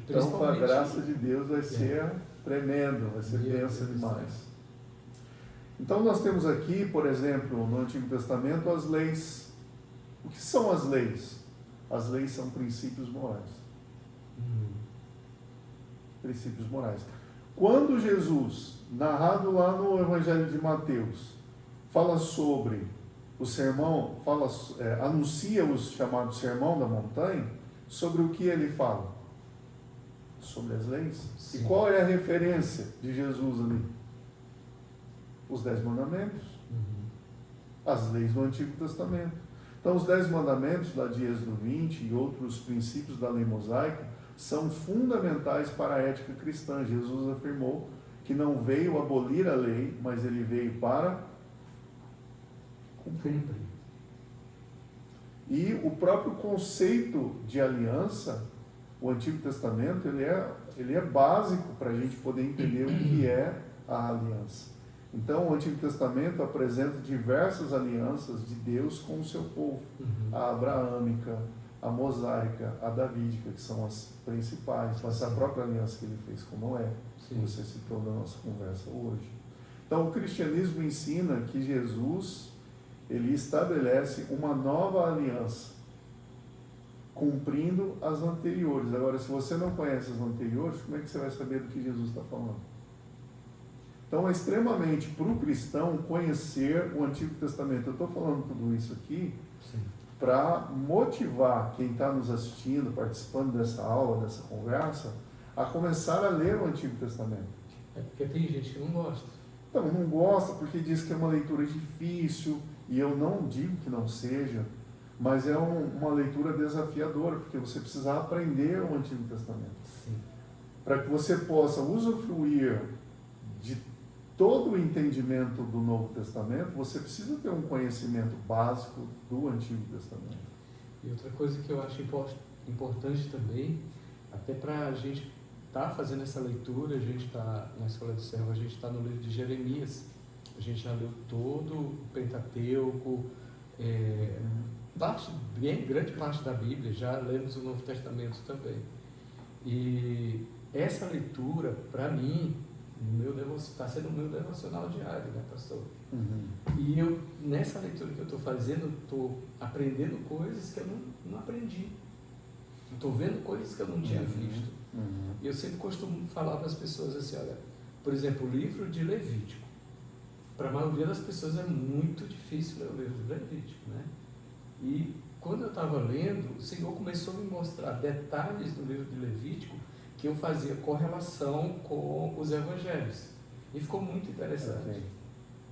Então, com a graça de Deus, vai ser tremendo, vai ser bênção demais. Então, nós temos aqui, por exemplo, no Antigo Testamento, as leis. O que são as leis? As leis são princípios morais. Princípios morais. Quando Jesus, narrado lá no Evangelho de Mateus, fala sobre o sermão, anuncia o chamado Sermão da Montanha, sobre o que ele fala? Sobre as leis. Sim. E qual é a referência de Jesus ali? Os 10 mandamentos. As leis do Antigo Testamento. Então, os 10 mandamentos lá de Êxodo 20 e outros princípios da lei mosaica são fundamentais para a ética cristã. Jesus afirmou que não veio abolir a lei, mas ele veio para cumprir. E o próprio conceito de aliança, o Antigo Testamento, ele é básico para a gente poder entender o que é a aliança. Então, o Antigo Testamento apresenta diversas alianças de Deus com o seu povo. A abraâmica, a mosaica, a davídica, que são as principais, mas a própria aliança que ele fez com Noé, que você citou na nossa conversa hoje. Então, o cristianismo ensina que Jesus, ele estabelece uma nova aliança, cumprindo as anteriores. Agora, se você não conhece as anteriores, como é que você vai saber do que Jesus está falando? Então, é extremamente para o cristão conhecer o Antigo Testamento. Eu estou falando tudo isso aqui para motivar quem está nos assistindo, participando dessa aula, dessa conversa, a começar a ler o Antigo Testamento. É porque tem gente que não gosta. Então, não gosta porque diz que é uma leitura difícil, e eu não digo que não seja, mas é uma leitura desafiadora, porque você precisa aprender o Antigo Testamento. Para que você possa usufruir de todo o entendimento do Novo Testamento, você precisa ter um conhecimento básico do Antigo Testamento. E outra coisa que eu acho importante também, até para a gente estar fazendo essa leitura, a gente está na Escola do Servo, a gente está no livro de Jeremias, a gente já leu todo o Pentateuco, grande parte da Bíblia, já lemos o Novo Testamento também. E essa leitura, para mim, está sendo o meu devocional diário, né, pastor? E eu, nessa leitura que eu estou fazendo, estou aprendendo coisas que eu não aprendi. Estou vendo coisas que eu não tinha visto. E eu sempre costumo falar para as pessoas assim, olha, por exemplo, o livro de Levítico. Para a maioria das pessoas é muito difícil ler o livro de Levítico, né? E quando eu estava lendo, o Senhor começou a me mostrar detalhes do livro de Levítico que eu fazia correlação com os evangelhos. E ficou muito interessante.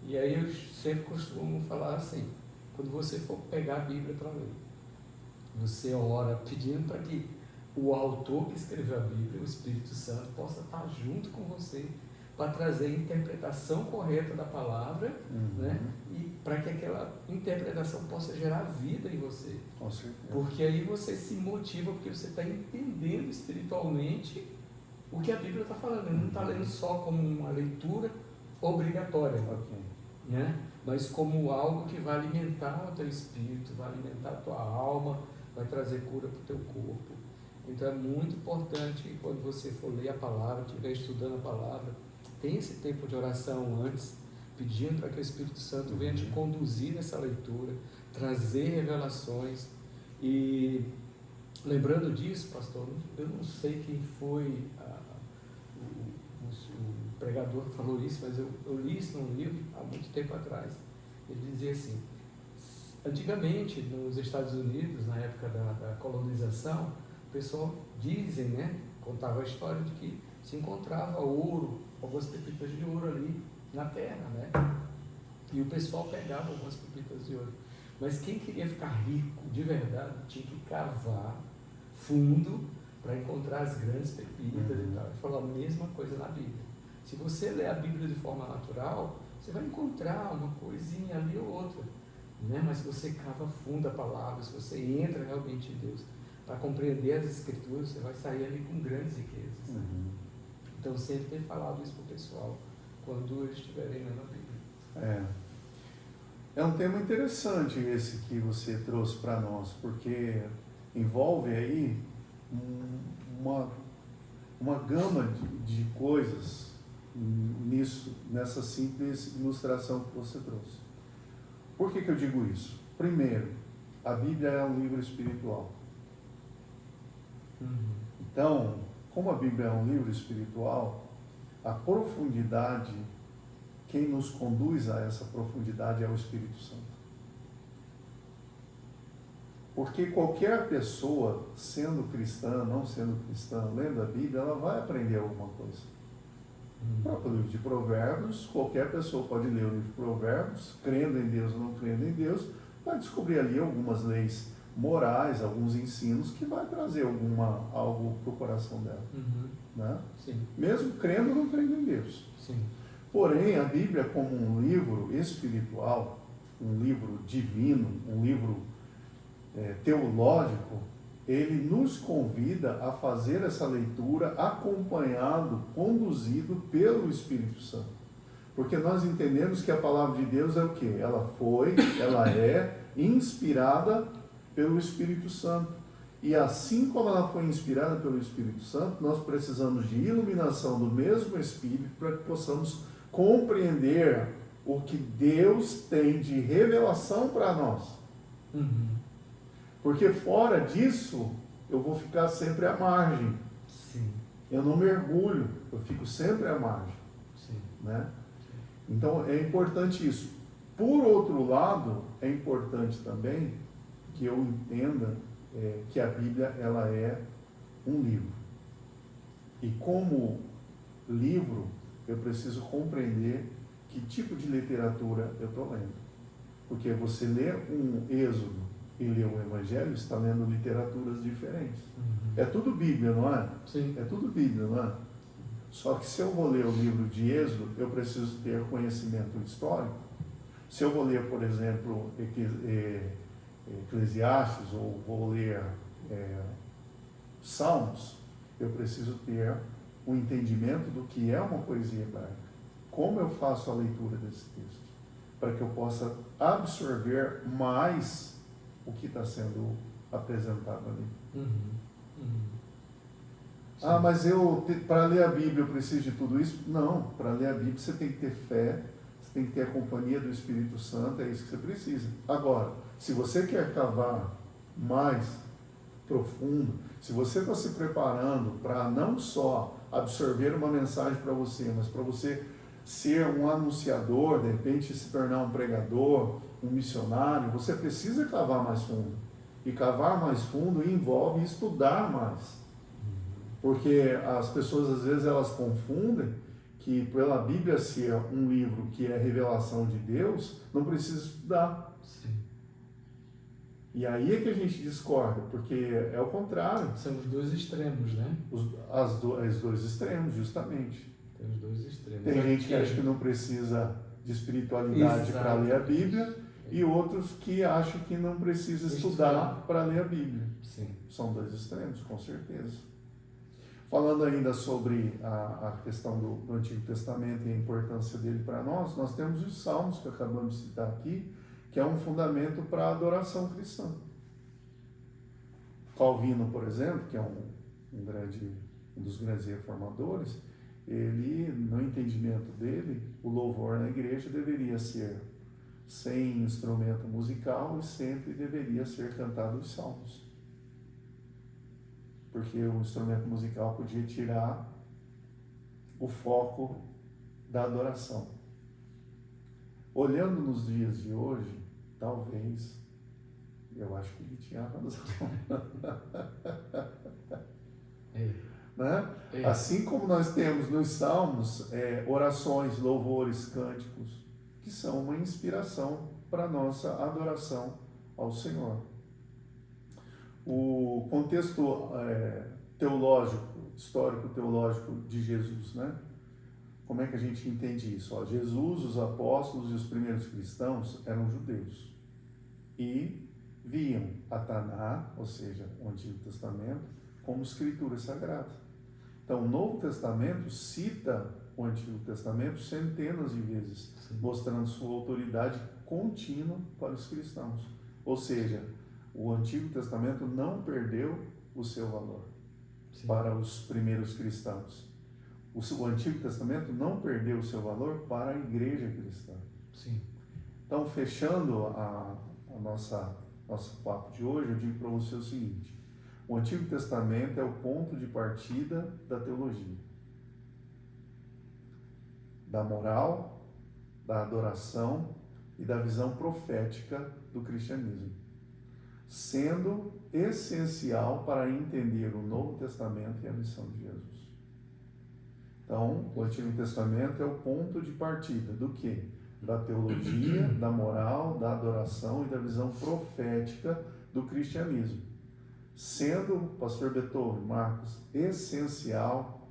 E aí eu sempre costumo falar assim, quando você for pegar a Bíblia para ler, você ora pedindo para que o autor que escreveu a Bíblia, o Espírito Santo, possa estar junto com você para trazer a interpretação correta da palavra, né? E para que aquela interpretação possa gerar vida em você. Com certeza. Porque aí você se motiva, porque você está entendendo espiritualmente o que a Bíblia está falando. Ele não está lendo só como uma leitura obrigatória, né? Mas como algo que vai alimentar o teu espírito, vai alimentar a tua alma, vai trazer cura para o teu corpo. Então é muito importante, quando você for ler a palavra, estiver estudando a palavra, tem esse tempo de oração antes, pedindo para que o Espírito Santo venha te conduzir nessa leitura, trazer revelações. E lembrando disso, pastor, eu não sei quem foi o pregador que falou isso, mas eu li isso num livro há muito tempo atrás. Ele dizia assim, antigamente nos Estados Unidos, na época da colonização, o pessoal dizem, né, contava a história de que se encontrava ouro, algumas pepitas de ouro ali na terra, né? E o pessoal pegava algumas pepitas de ouro. Mas quem queria ficar rico de verdade tinha que cavar fundo para encontrar as grandes pepitas e tal. Ele falou a mesma coisa na Bíblia. Se você ler a Bíblia de forma natural, você vai encontrar uma coisinha ali ou outra, né? Mas se você cava fundo a palavra, se você entra realmente em Deus para compreender as Escrituras, você vai sair ali com grandes riquezas. Né? Então, sempre ter falado isso para o pessoal, quando eles estiverem lendo a Bíblia. É um tema interessante esse que você trouxe para nós, porque envolve aí uma gama de coisas nessa simples ilustração que você trouxe. Por que eu digo isso? Primeiro, a Bíblia é um livro espiritual. Então, como a Bíblia é um livro espiritual, a profundidade, quem nos conduz a essa profundidade é o Espírito Santo. Porque qualquer pessoa, sendo cristã, não sendo cristã, lendo a Bíblia, ela vai aprender alguma coisa. O próprio livro de Provérbios, qualquer pessoa pode ler o livro de Provérbios, crendo em Deus ou não crendo em Deus, vai descobrir ali algumas leis morais, alguns ensinos que vai trazer algo para o coração dela. Né? Sim. Mesmo crendo ou não crendo em Deus. Sim. Porém, a Bíblia, como um livro espiritual, um livro divino, um livro teológico, ele nos convida a fazer essa leitura acompanhado, conduzido pelo Espírito Santo. Porque nós entendemos que a palavra de Deus é o quê? Ela é inspirada pelo Espírito Santo. E assim como ela foi inspirada pelo Espírito Santo, nós precisamos de iluminação do mesmo Espírito para que possamos compreender o que Deus tem de revelação para nós. Porque fora disso, eu vou ficar sempre à margem. Sim. Eu não mergulho, eu fico sempre à margem. Sim. Né? Então é importante isso. Por outro lado, é importante também que eu entenda que a Bíblia ela é um livro. E como livro, eu preciso compreender que tipo de literatura eu estou lendo. Porque você lê um Êxodo e lê um Evangelho, está lendo literaturas diferentes. É tudo Bíblia, não é? Sim. É tudo Bíblia, não é? Só que se eu vou ler o livro de Êxodo, eu preciso ter conhecimento histórico. Se eu vou ler, por exemplo, Eclesiastes ou vou ler Salmos, eu preciso ter um entendimento do que é uma poesia hebraica. Como eu faço a leitura desse texto? Para que eu possa absorver mais o que está sendo apresentado ali. Mas para ler a Bíblia eu preciso de tudo isso? Não, para ler a Bíblia você tem que ter fé, você tem que ter a companhia do Espírito Santo, é isso que você precisa. Agora, se você quer cavar mais profundo, se você está se preparando para não só absorver uma mensagem para você, mas para você ser um anunciador, de repente se tornar um pregador, um missionário, você precisa cavar mais fundo. E cavar mais fundo envolve estudar mais. Porque as pessoas às vezes elas confundem que pela Bíblia ser um livro que é revelação de Deus, não precisa estudar. Sim. E aí é que a gente discorda, porque é o contrário. São os dois extremos, né? Os dois extremos, justamente. Tem os dois extremos. Tem gente que acha que não precisa de espiritualidade para ler a Bíblia, e outros que acham que não precisa estudar para ler a Bíblia. Sim. São dois extremos, com certeza. Falando ainda sobre a questão do Antigo Testamento e a importância dele para nós temos os Salmos, que acabamos de citar aqui, que é um fundamento para a adoração cristã. Calvino, por exemplo, que é um dos grandes reformadores, ele, no entendimento dele, o louvor na igreja deveria ser sem instrumento musical e sempre deveria ser cantado os salmos. Porque o instrumento musical podia tirar o foco da adoração. Olhando nos dias de hoje, talvez, eu acho que ele tinha razão. Né? Assim como nós temos nos salmos orações, louvores, cânticos, que são uma inspiração para a nossa adoração ao Senhor. O contexto teológico, histórico-teológico de Jesus, né? Como é que a gente entende isso? Jesus, os apóstolos e os primeiros cristãos eram judeus e viam a Taná, ou seja, o Antigo Testamento, como escritura sagrada. Então, o Novo Testamento cita o Antigo Testamento centenas de vezes, mostrando sua autoridade contínuo para os cristãos. Ou seja, o Antigo Testamento não perdeu o seu valor para os primeiros cristãos. O Antigo Testamento não perdeu o seu valor para a igreja cristã. Sim. Então, fechando a nosso papo de hoje, eu digo para você o seguinte: o Antigo Testamento é o ponto de partida da teologia, da moral, da adoração e da visão profética do cristianismo, sendo essencial para entender o Novo Testamento e a missão de Jesus. Então, o Antigo Testamento é o ponto de partida do quê? Da teologia, da moral, da adoração e da visão profética do cristianismo, sendo, pastor Beethoven, Marcos, essencial,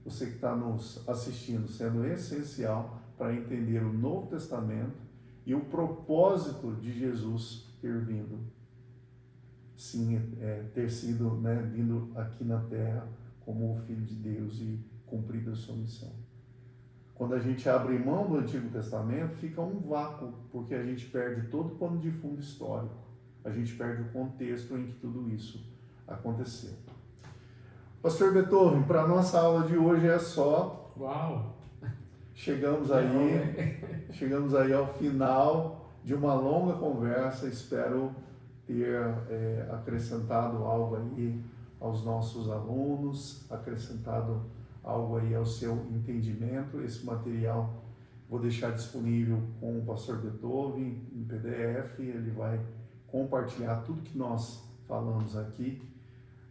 você que está nos assistindo, sendo essencial para entender o Novo Testamento e o propósito de Jesus ter vindo, sim, ter sido, vindo aqui na Terra como o Filho de Deus e cumprido a sua missão. Quando a gente abre mão do Antigo Testamento, fica um vácuo, porque a gente perde todo o pano de fundo histórico, a gente perde o contexto em que tudo isso aconteceu. Pastor Beethoven, para a nossa aula de hoje é só. Uau! Chegamos aí ao final de uma longa conversa. Espero ter acrescentado algo aí aos nossos alunos, acrescentado algo aí ao seu entendimento. Esse material vou deixar disponível com o pastor Beethoven em PDF. Ele vai compartilhar tudo que nós falamos aqui.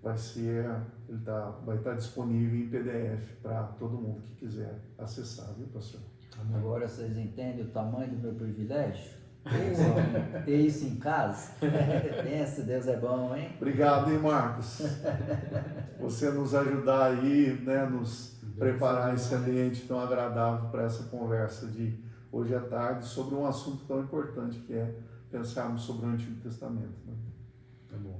Vai estar disponível em PDF para todo mundo que quiser acessar, viu, pastor? Agora vocês entendem o tamanho do meu privilégio? Ter isso em casa? Pensa, Deus é bom, hein? Obrigado, hein, Marcos? Você nos ajudar aí, nos preparar esse ambiente tão agradável para essa conversa de hoje à tarde sobre um assunto tão importante que é pensarmos sobre o Antigo Testamento. Né? Tá bom.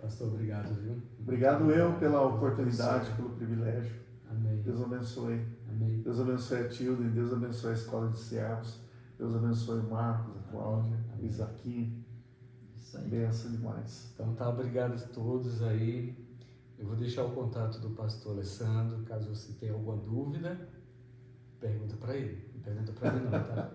Pastor, obrigado, viu? Obrigado eu pela oportunidade, pelo privilégio. Amém. Deus abençoe. Amém. Deus abençoe a Tilden, Deus abençoe a Escola de Servos, Deus abençoe o Marcos, a Cláudia, o Isaquim. Isso aí. Benção demais. Então tá, obrigado a todos aí. Eu vou deixar o contato do pastor Alessandro, caso você tenha alguma dúvida, pergunta para ele. Não pergunta para mim não, tá?